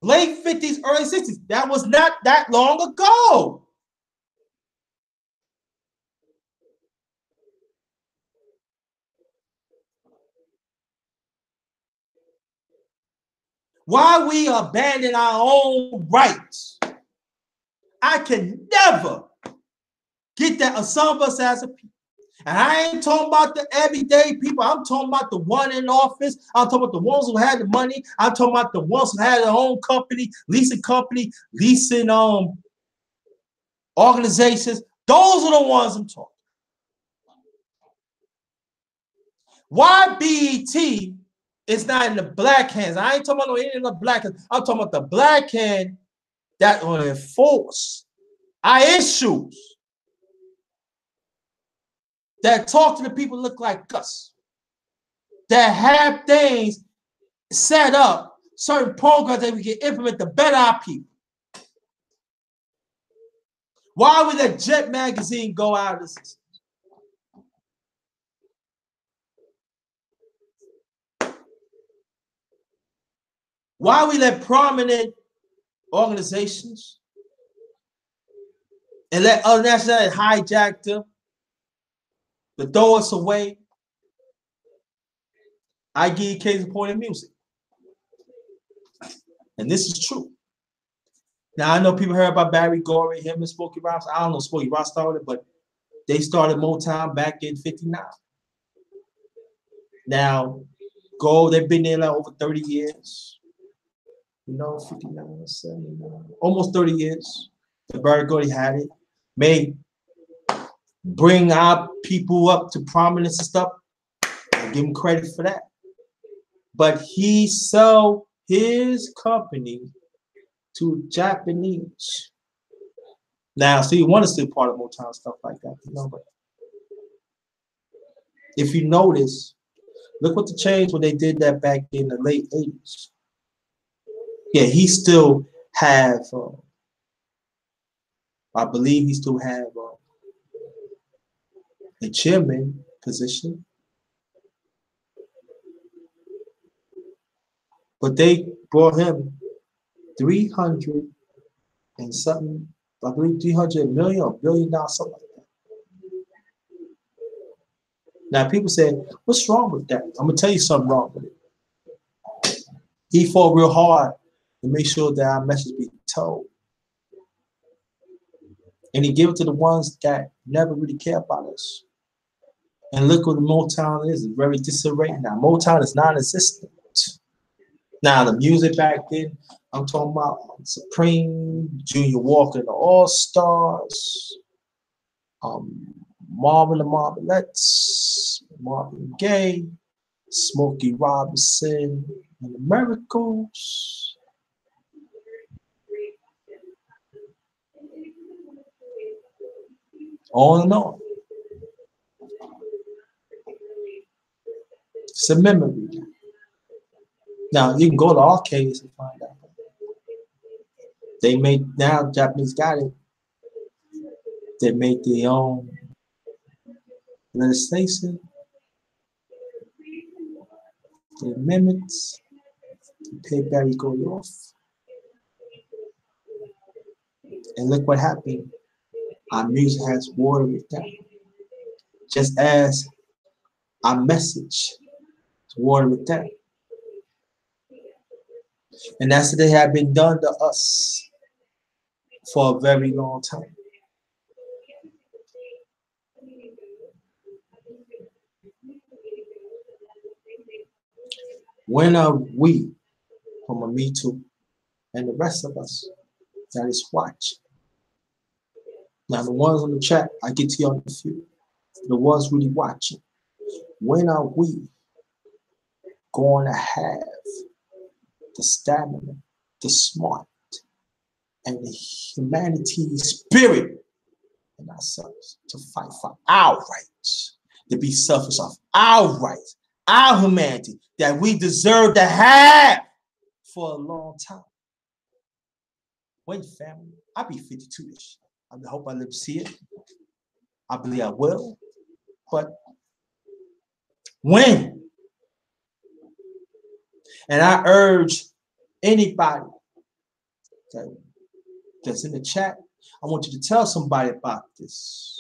Late 50s, early 60s. That was not that long ago. Why we abandon our own rights? I can never get that of some of us as a people. And I ain't talking about the everyday people. I'm talking about the one in office. I'm talking about the ones who had the money. I'm talking about the ones who had their own company, leasing organizations. Those are the ones I'm talking. Why BET is not in the black hands? I ain't talking about any of the black hands. I'm talking about the black hand that will enforce our issues, that talk to the people look like us, that have things set up, certain programs that we can implement to better our people. Why would that Jet magazine go out of the system? Why we let prominent organizations and let other nationalities hijack them to throw us away? I give you case in point in music. And this is true. Now, I know people heard about Barry Gorey, him and Smokey Robinson. I don't know Smokey Robinson started, but they started Motown back in '59. Now, they've been there like over 30 years. 59, 79, almost 30 years. The Barry Gordy had it. May bring our people up to prominence and stuff. I give him credit for that. But he sold his company to Japanese. Now, so you want to still part of Motown, stuff like that, but if you notice, look what the change when they did that back in the late 80s. Yeah, he still have I believe he still have a chairman position, but they brought him 300 and something, I believe 300 million or $1 billion, something like that. Now people say, what's wrong with that? I'm gonna tell you something wrong with it. He fought real hard to make sure that our message be told. And he gave it to the ones that never really care about us. And look what the Motown is. It's very disarray now. Motown is non-existent. Now the music back then, I'm talking about Supreme, Junior Walker, the All-Stars, Marvin the Marvelettes, Marvin Gaye, Smokey Robinson, and the Miracles. On and on. It's a memory. Now you can go to arcades and find out. They make now Japanese got it. They make their own legislation. The amendments. They pay Barry Gordy off. And look what happened. Our music has watered it down. Just as our message is watered it down. And that's what they have been done to us for a very long time. When are we, from a Me Too, and the rest of us that is watching? Now the ones on the chat, I get to you on the few. The ones really watching. When are we going to have the stamina, the smart, and the humanity spirit in ourselves to fight for our rights, to be selfish of our rights, our humanity that we deserve to have for a long time? Wait, family, I'll be 52-ish. I hope I live to see it. I believe I will. But when? And I urge anybody that's in the chat, I want you to tell somebody about this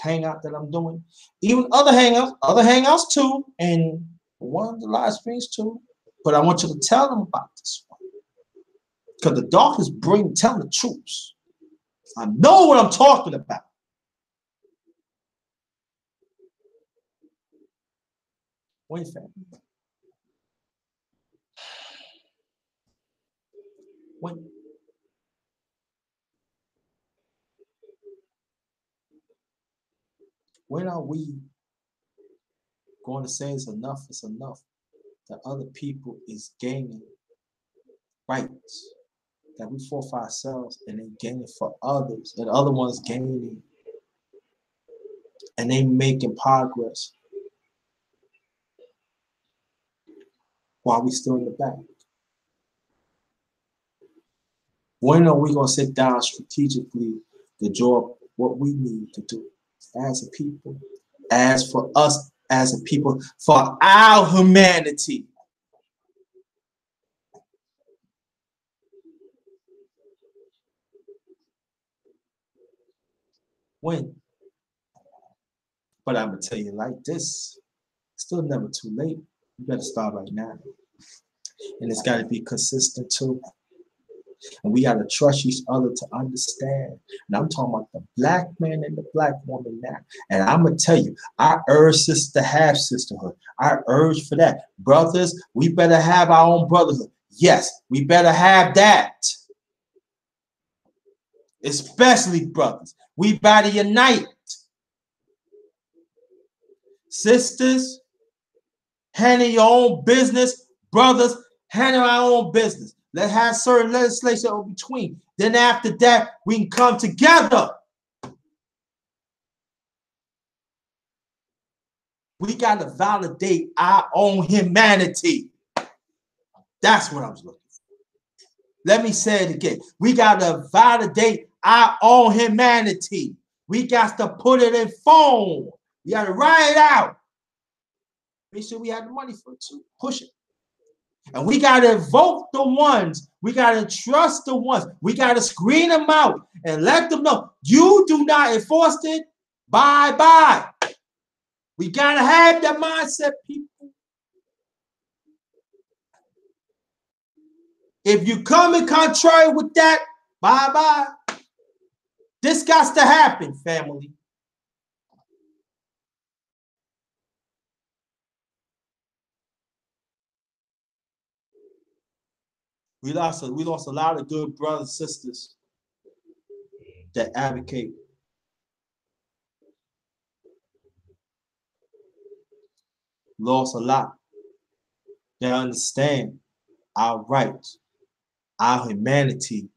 hangout that I'm doing. Even other hangouts too, and one of the live streams too. But I want you to tell them about this one. Because the darkness tell the truth. I know what I'm talking about. Wait, family. When are we going to say it's enough, that other people is gaining rights, that we fought for ourselves and they gaining for others, and other ones gaining, and they making progress while we still in the back? When are we going to sit down strategically to draw what we need to do as a people, as for us as a people, for our humanity? When? But I'm going to tell you like this, still never too late. You better start right now. And it's got to be consistent too. And we got to trust each other to understand. And I'm talking about the black man and the black woman now. And I'm going to tell you, I urge sisters to have sisterhood. I urge for that. Brothers, we better have our own brotherhood. Yes, we better have that. Especially brothers. We better unite. Sisters, handle your own business. Brothers, handle our own business. Let's have certain legislation in between. Then after that, we can come together. We got to validate our own humanity. That's what I was looking for. Let me say it again. We got to validate our own humanity. We got to put it in form. We got to write it out. Make sure we have the money for it too. Push it. And we got to vote the ones. We got to trust the ones. We got to screen them out and let them know. You do not enforce it. Bye-bye. We got to have that mindset, people. If you come in contrary with that, bye-bye. This got to happen, family. We lost a lot of good brothers and sisters that advocate. Lost a lot. They understand our rights, our humanity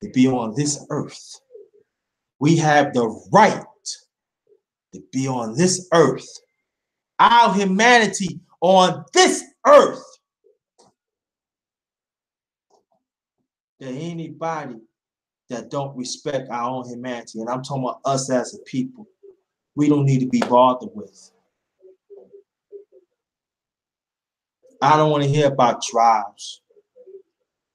to be on this earth. We have the right to be on this earth. Our humanity on this earth. There ain't anybody that don't respect our own humanity, and I'm talking about us as a people, we don't need to be bothered with. I don't want to hear about tribes.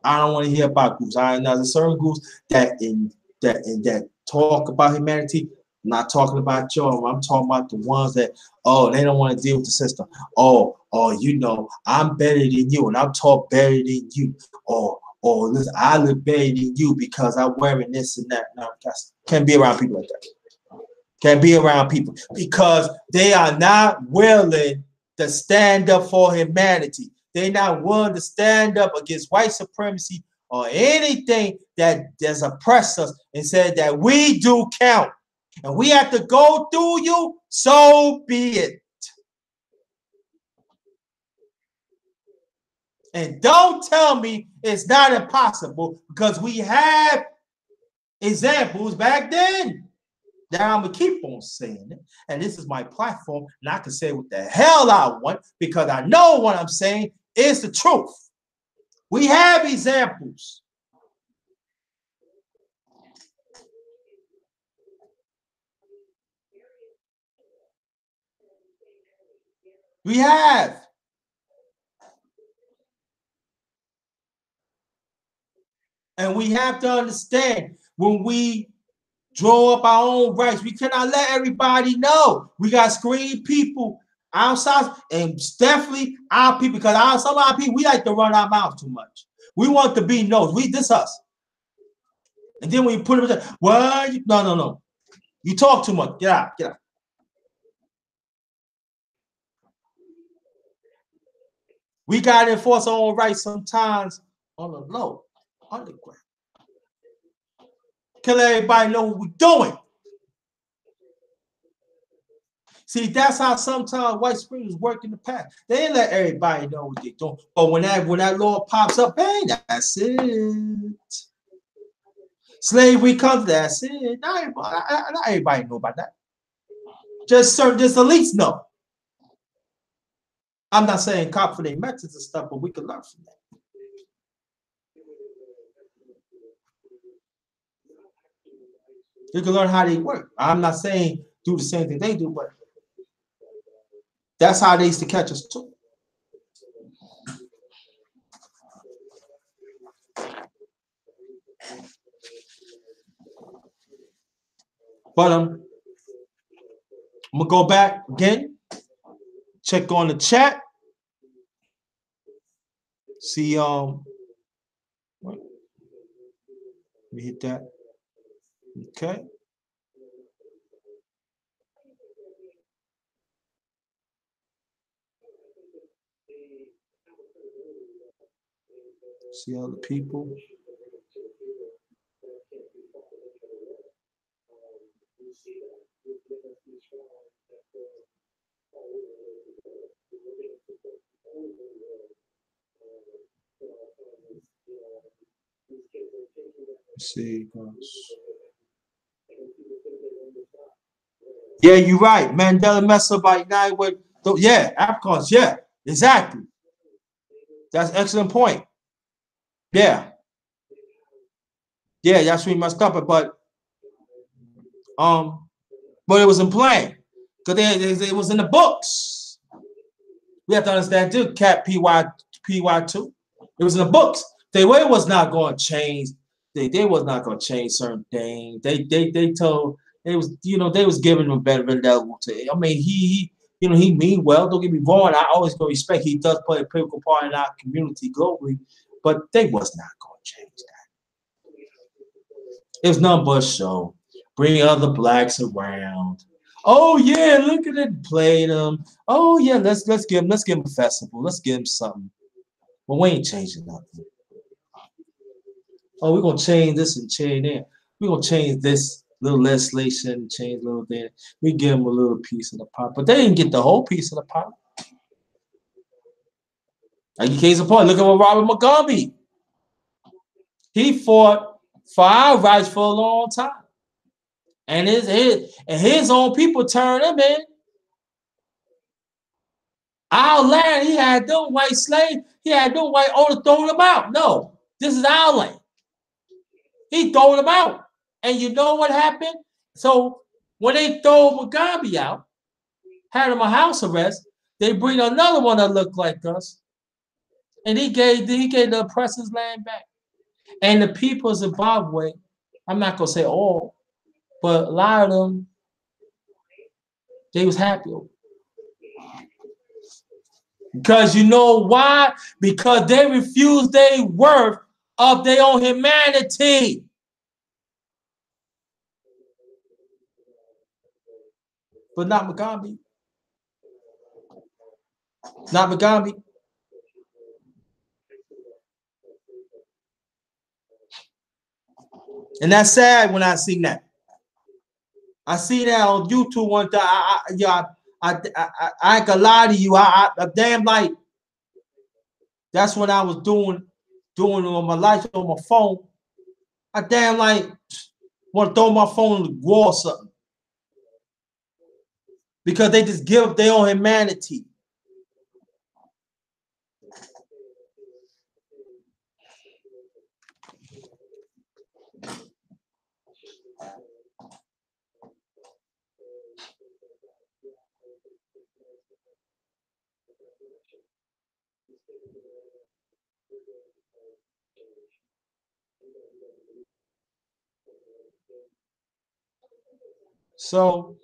I don't want to hear about groups. I know there's certain groups that talk about humanity. I'm not talking about y'all. I'm talking about the ones that, oh, they don't want to deal with the system. Oh, you know, I'm better than you, and I'm taught better than you. Or listen, I look better than you because I'm wearing this and that. No, can't be around people like that. Can't be around people because they are not willing to stand up for humanity. They're not willing to stand up against white supremacy or anything that has oppressed us and said that we do count. And we have to go through you, so be it. And don't tell me it's not impossible because we have examples back then. Now I'm going to keep on saying it. And this is my platform. And I can say what the hell I want because I know what I'm saying is the truth. We have examples. We have. And we have to understand when we draw up our own rights, we cannot let everybody know. We got screen people outside, and definitely our people, because some of our people, we like to run our mouth too much. We want to be known. This us. And then when you put them in, well, no. You talk too much. Get out. We got to enforce our own rights sometimes on the low, underground. Can let everybody know what we're doing. See, that's how sometimes white supremacists work in the past. They didn't let everybody know what they're doing. But when that law pops up, hey, that's it. Slavery comes, that's it. Not everybody know about that. Just elites know. I'm not saying cop for their methods and stuff, but we can learn from that. You can learn how they work. I'm not saying do the same thing they do, but that's how they used to catch us too. But I'm gonna go back again, check on the chat, see let me hit that. Okay. See all the people. Let's see. Yeah, you're right. Mandela messed up by night with yeah, Africans. Yeah, exactly. That's an excellent point. Yeah. Yeah, Yashmin Maskapa, but it was in play. Because it was in the books. We have to understand too, Cat PY2. It was in the books. They was not going to change. They was not going to change certain things. They told they was they was giving him a better level to. I mean he mean well. Don't get me wrong. I always go respect. He does play a critical part in our community globally, but they was not going to change that. It was nothing but a show. Bring other blacks around. Oh yeah, look at it, play them. Oh yeah, let's give him a festival. Let's give him something. But we ain't changing nothing. Oh, we're gonna change this and change that. We're gonna change this little legislation, change a little thing. We give them a little piece of the pie, but they didn't get the whole piece of the pie. Like you case in point, look at what Robert Mugabe. He fought for our rights for a long time. And his own people turned him in. Our land, he had them white slaves, he had them white owners throwing them out. No, this is our land. He threw them out. And you know what happened? So when they throw Mugabe out, had him a house arrest, they bring another one that looked like us. And he gave the oppressors land back. And the people of Zimbabwe, I'm not gonna say all, but a lot of them, they was happy. Because you know why? Because they refused their worth of their own humanity. But not Mugabe. Not Mugabe. And that's sad when I see that. I see that on YouTube one time. I ain't gonna lie to you. I damn like that's when I was doing on my life on my phone. I damn like want to throw my phone in the wall or something. Because they just give up their own humanity. So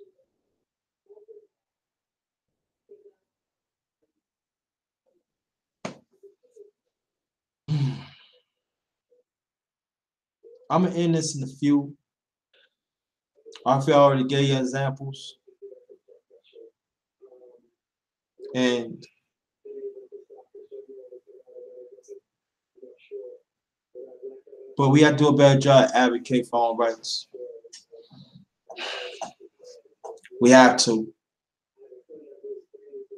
I'm gonna end this in a few. I feel I already gave you examples. And but we have to do a better job advocate for our rights. We have to.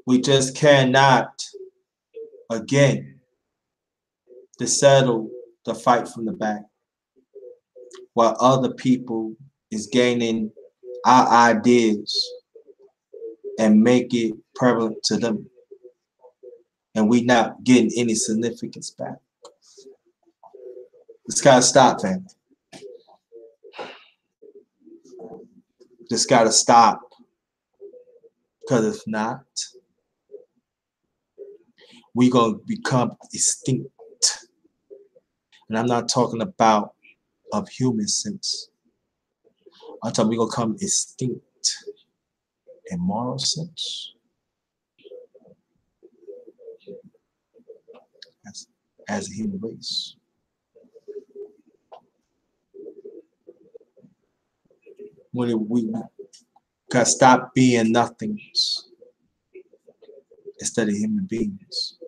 We just cannot again to settle the fight from the back while other people is gaining our ideas and make it prevalent to them. And we not getting any significance back. It's gotta stop, man. Just gotta stop. Because if not, we're gonna become extinct. And I'm not talking about of human sense. I'm talking we're gonna become extinct in moral sense. As a human race. When we gotta stop being nothings instead of human beings.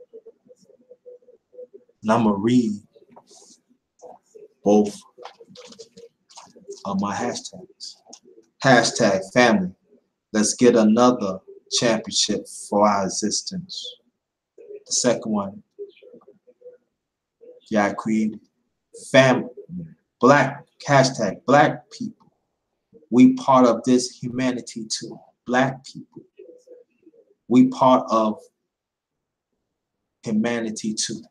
And I'm gonna read both of my hashtags. Hashtag family. Let's get another championship for our existence. The second one, yeah, I created family. Black, hashtag black people. We part of this humanity too. Black people. We part of humanity too.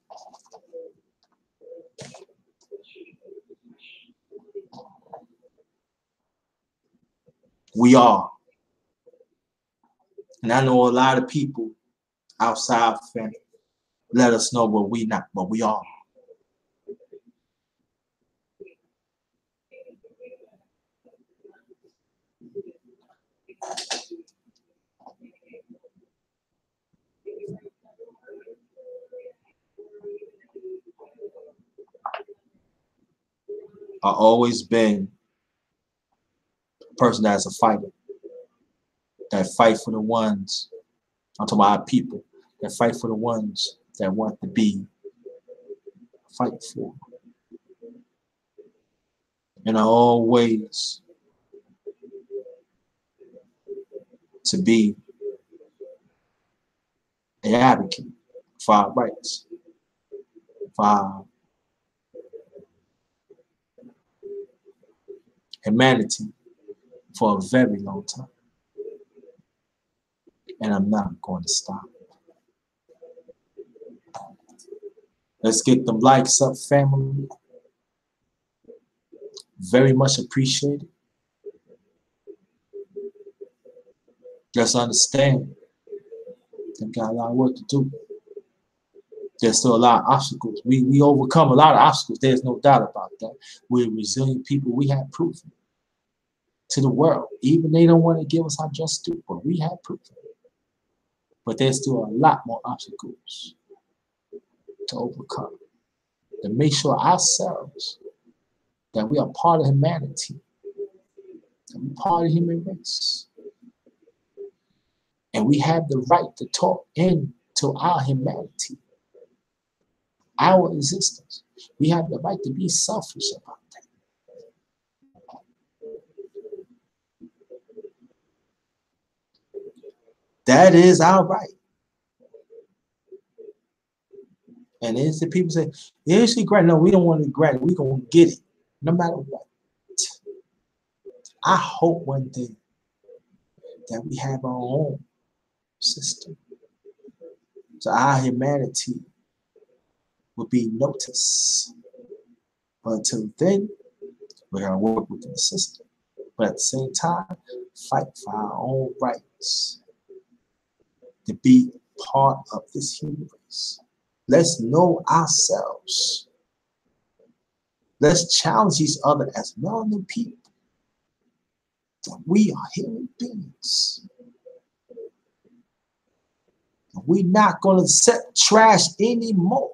We are. And I know a lot of people outside family let us know what we not, but we are. I've always been a person that's a fighter, that fight for the ones, I'm talking about our people, that fight for the ones that want to be fight for. And I always to be an advocate for our rights, for our humanity for a very long time. And I'm not going to stop. Let's get them likes up, family. Very much appreciated. Just understand they've got a lot of work to do. There's still a lot of obstacles. We overcome a lot of obstacles. There's no doubt about that. We're resilient people. We have proof to the world. Even they don't want to give us our just due, but we have proof. But there's still a lot more obstacles to overcome. To make sure ourselves that we are part of humanity, that we're part of the human race. And we have the right to talk into our humanity, our existence. We have the right to be selfish about that. That is our right. And it's the people say, yeah, she grant. No, we don't want to grant it. We're going to get it, no matter what. I hope one day that we have our own system. So our humanity will be noticed. But until then, we're going to work within the system. But at the same time, fight for our own rights to be part of this human race. Let's know ourselves. Let's challenge each other as melanin people. We are human beings. We're not going to accept trash anymore.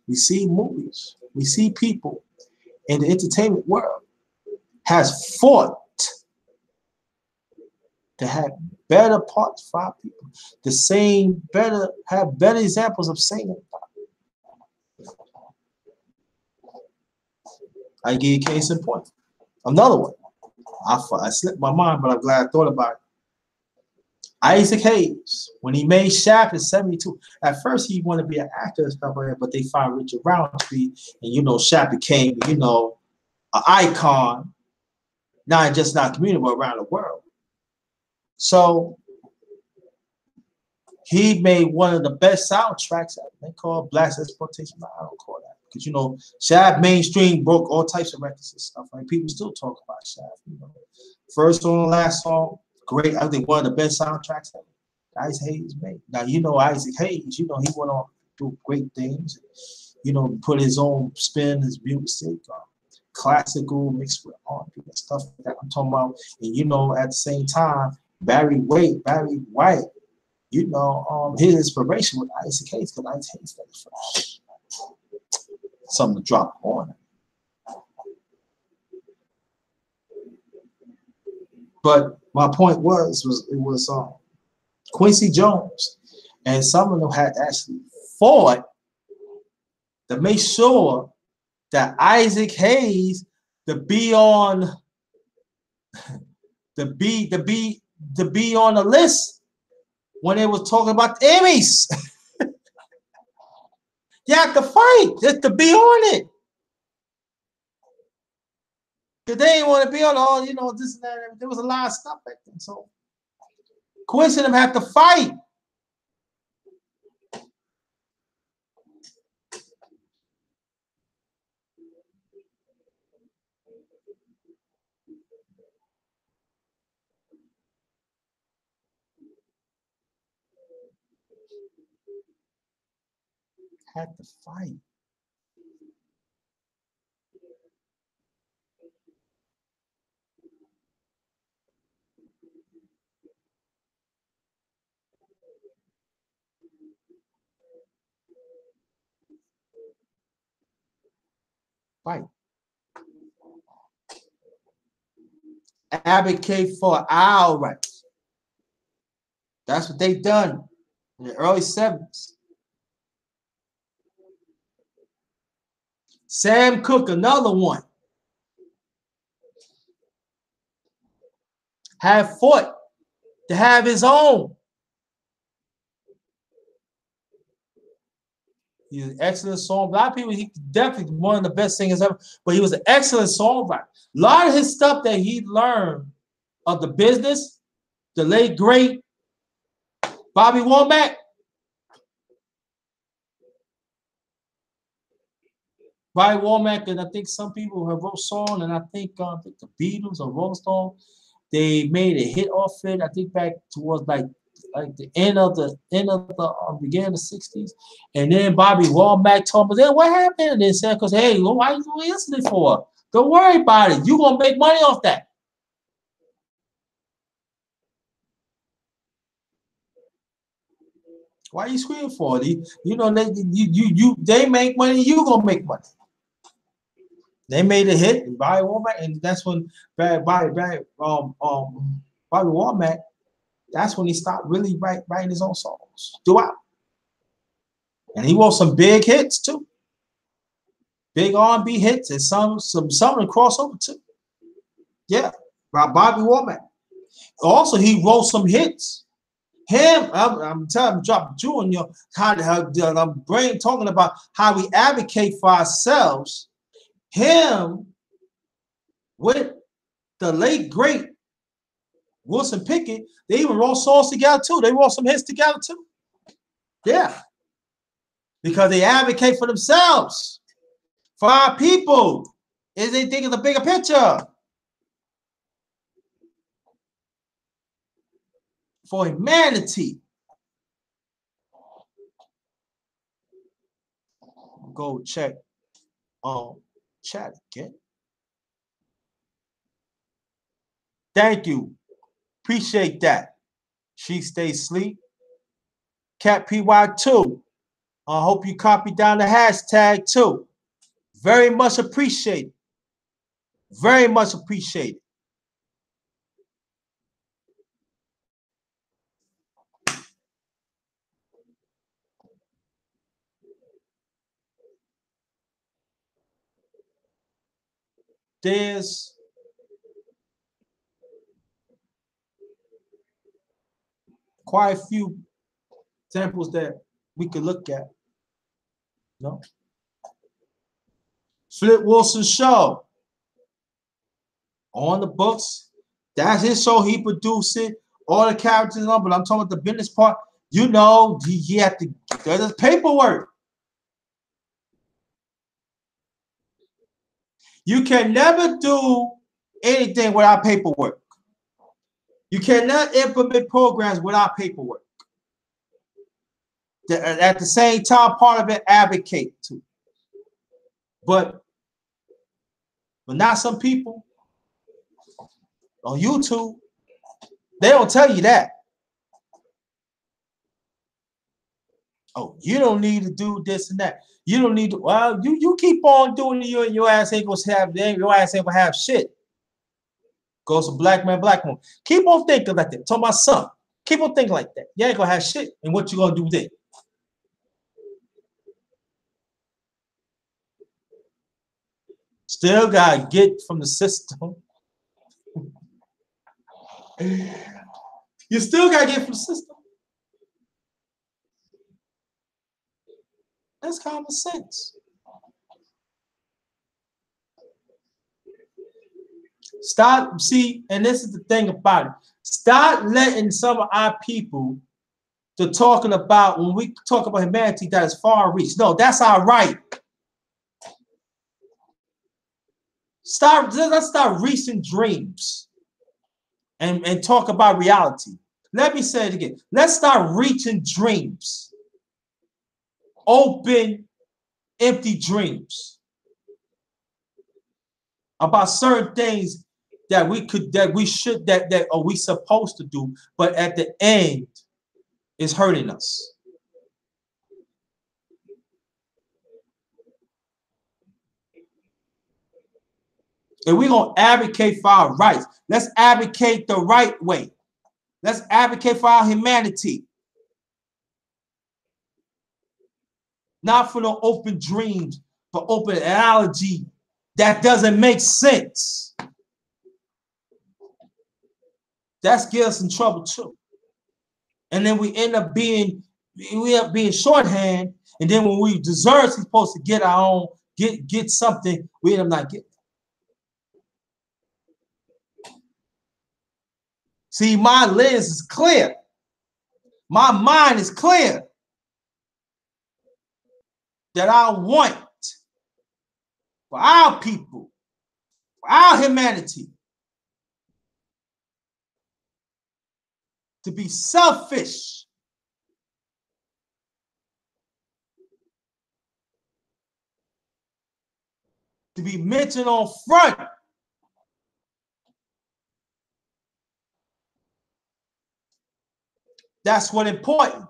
We see movies. We see people in the entertainment world has fought to have better parts for our people. The same have better examples of saying it. I give you a case in point. Another one. I slipped my mind, but I'm glad I thought about it. Isaac Hayes, when he made Shaft in '72, at first he wanted to be an actor and stuff like that, but they found Richard Roundtree, and Shaft became, an icon, not just in our community, but around the world. So he made one of the best soundtracks they call Blaxploitation. I don't call that because Shaft mainstream broke all types of records and stuff. Like people still talk about Shaft. First song, last song, great. I think one of the best soundtracks that Isaac Hayes made. Now Isaac Hayes. He went on to do great things. Put his own spin, his music, classical mixed with R&B and stuff like that. I'm talking about, and at the same time, Barry White. His inspiration with Isaac Hayes, because Isaac Hayes got fresh. Something to drop on. But my point was Quincy Jones and some of them had actually fought to make sure that Isaac Hayes to be on the list when they was talking about the Emmys. You have to fight just to be on it. Because they didn't want to be on all, you know, this and that. There was a lot of stuff back then. So Quincy and them had to fight. Had to fight. Fight. Advocate for our rights. That's what they done in the early 70s. Sam Cooke, another one, had fought to have his own. He's an excellent songwriter. A lot of people, he definitely one of the best singers ever, but he was an excellent songwriter. A lot of his stuff that he learned of the business, the late great Bobby Womack. Bobby Womack, and I think some people have wrote song, and I think the Beatles or Rolling Stone, they made a hit off it. I think back towards like the end of the beginning of the 60s. And then Bobby Womack told me, then what happened? And they said, because hey, why you listening for? Don't worry about it. You're gonna make money off that. Why are you screaming for it? You know, they make money, you gonna make money. They made a hit, and Bobby Womack, and that's when Bobby Womack, that's when he stopped really writing his own songs throughout. And he wrote some big hits too. Big R&B hits and some in crossover too. Yeah, by Bobby Womack. Also, he wrote some hits. I'm telling you, drop Jew on your I'm brain talking about how we advocate for ourselves. Him with the late great Wilson Pickett, they even wrote songs together too. They wrote some hits together too. Yeah, because they advocate for themselves, for our people. Is they think of the bigger picture. For humanity. Go check chat again. Thank you. Appreciate that. She stays asleep. Cat PY2. I hope you copy down the hashtag too. Very much appreciated. Very much appreciated. There's quite a few examples that we could look at. No. Flip Wilson show on the books. That's his show. He produced it. All the characters on, but I'm talking about the business part. You know, he had to. There's paperwork. You can never do anything without paperwork. You cannot implement programs without paperwork. At the same time, part of it, advocate to. But not some people on YouTube, they don't tell you that. Oh, you don't need to do this and that. You don't need to. Well, you keep on doing it, your ass ain't gonna have. Your ass ain't gonna have shit. Goes to black man, black woman. Keep on thinking like that. Talk my son. Keep on thinking like that. You ain't gonna have shit. And what you gonna do then? Still gotta get from the system. You still gotta get from the system. That's common sense. Stop, see, and this is the thing about it. Stop letting some of our people to talking about, when we talk about humanity, that is far reach. No, that's our right. Let's start reaching dreams and talk about reality. Let me say it again. Let's start reaching dreams. Open, empty dreams about certain things that we could, that we should, that are we supposed to do, but at the end is hurting us. And we're gonna advocate for our rights. Let's advocate the right way. Let's advocate for our humanity. Not for no open dreams, for open analogy that doesn't make sense. That's get us in trouble too. And then we end up being shorthand. And then when we deserve, we're supposed to get our own, get something, we end up not getting. See, my lens is clear. My mind is clear that I want for our people, for our humanity, to be selfish. To be mentioned on front. That's what important.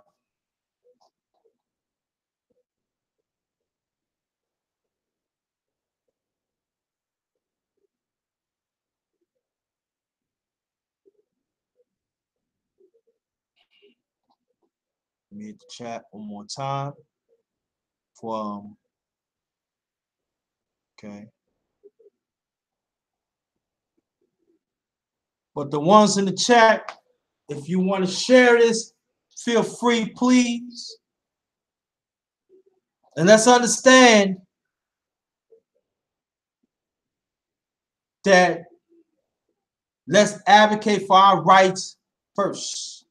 Let me hit the chat one more time. Okay. But the ones in the chat, if you want to share this, feel free, please. And let's understand that let's advocate for our rights first.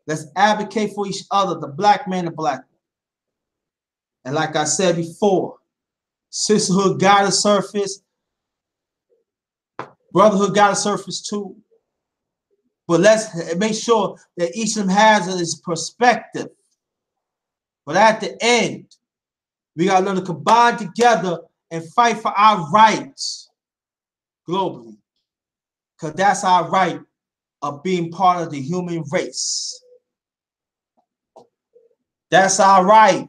Let's advocate for each other, the black man, the black woman. And like I said before, sisterhood gotta surface, brotherhood gotta surface too. But let's make sure that each of them has his perspective. But at the end, we gotta learn to combine together and fight for our rights globally. Because that's our right of being part of the human race. That's our right.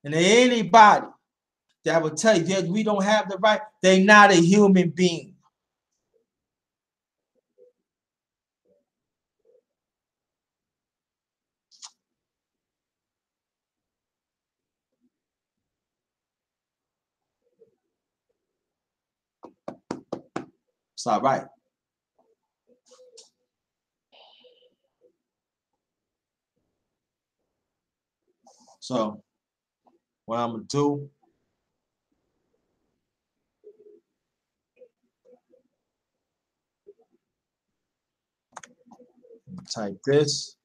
And anybody that will tell you that we don't have the right, they're not a human being. It's all right. So what I'm gonna do, type this.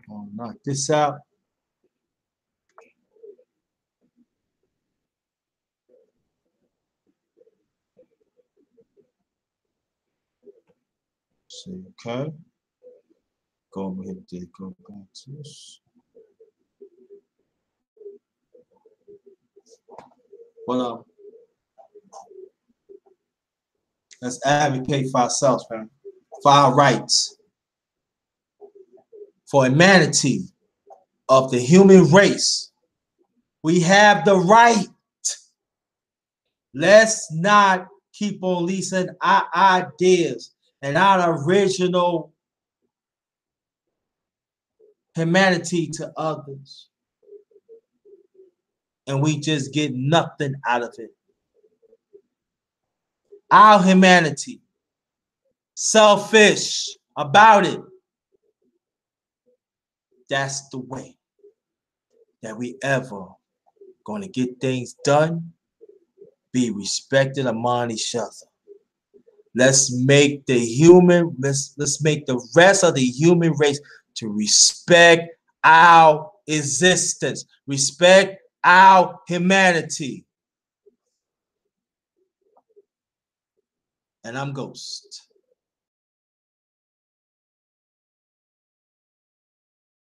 I'll knock this out. See, okay. Go ahead and go back to this. Well, let's advocate for ourselves, man, for our rights, for humanity of the human race. We have the right. Let's not keep on leasing our ideas and our original humanity to others. and we just get nothing out of it. Our humanity, selfish about it. That's the way that we ever going to get things done, be respected among each other. Let's make the let's make the rest of the human race to respect our existence, respect our humanity. And I'm Ghost.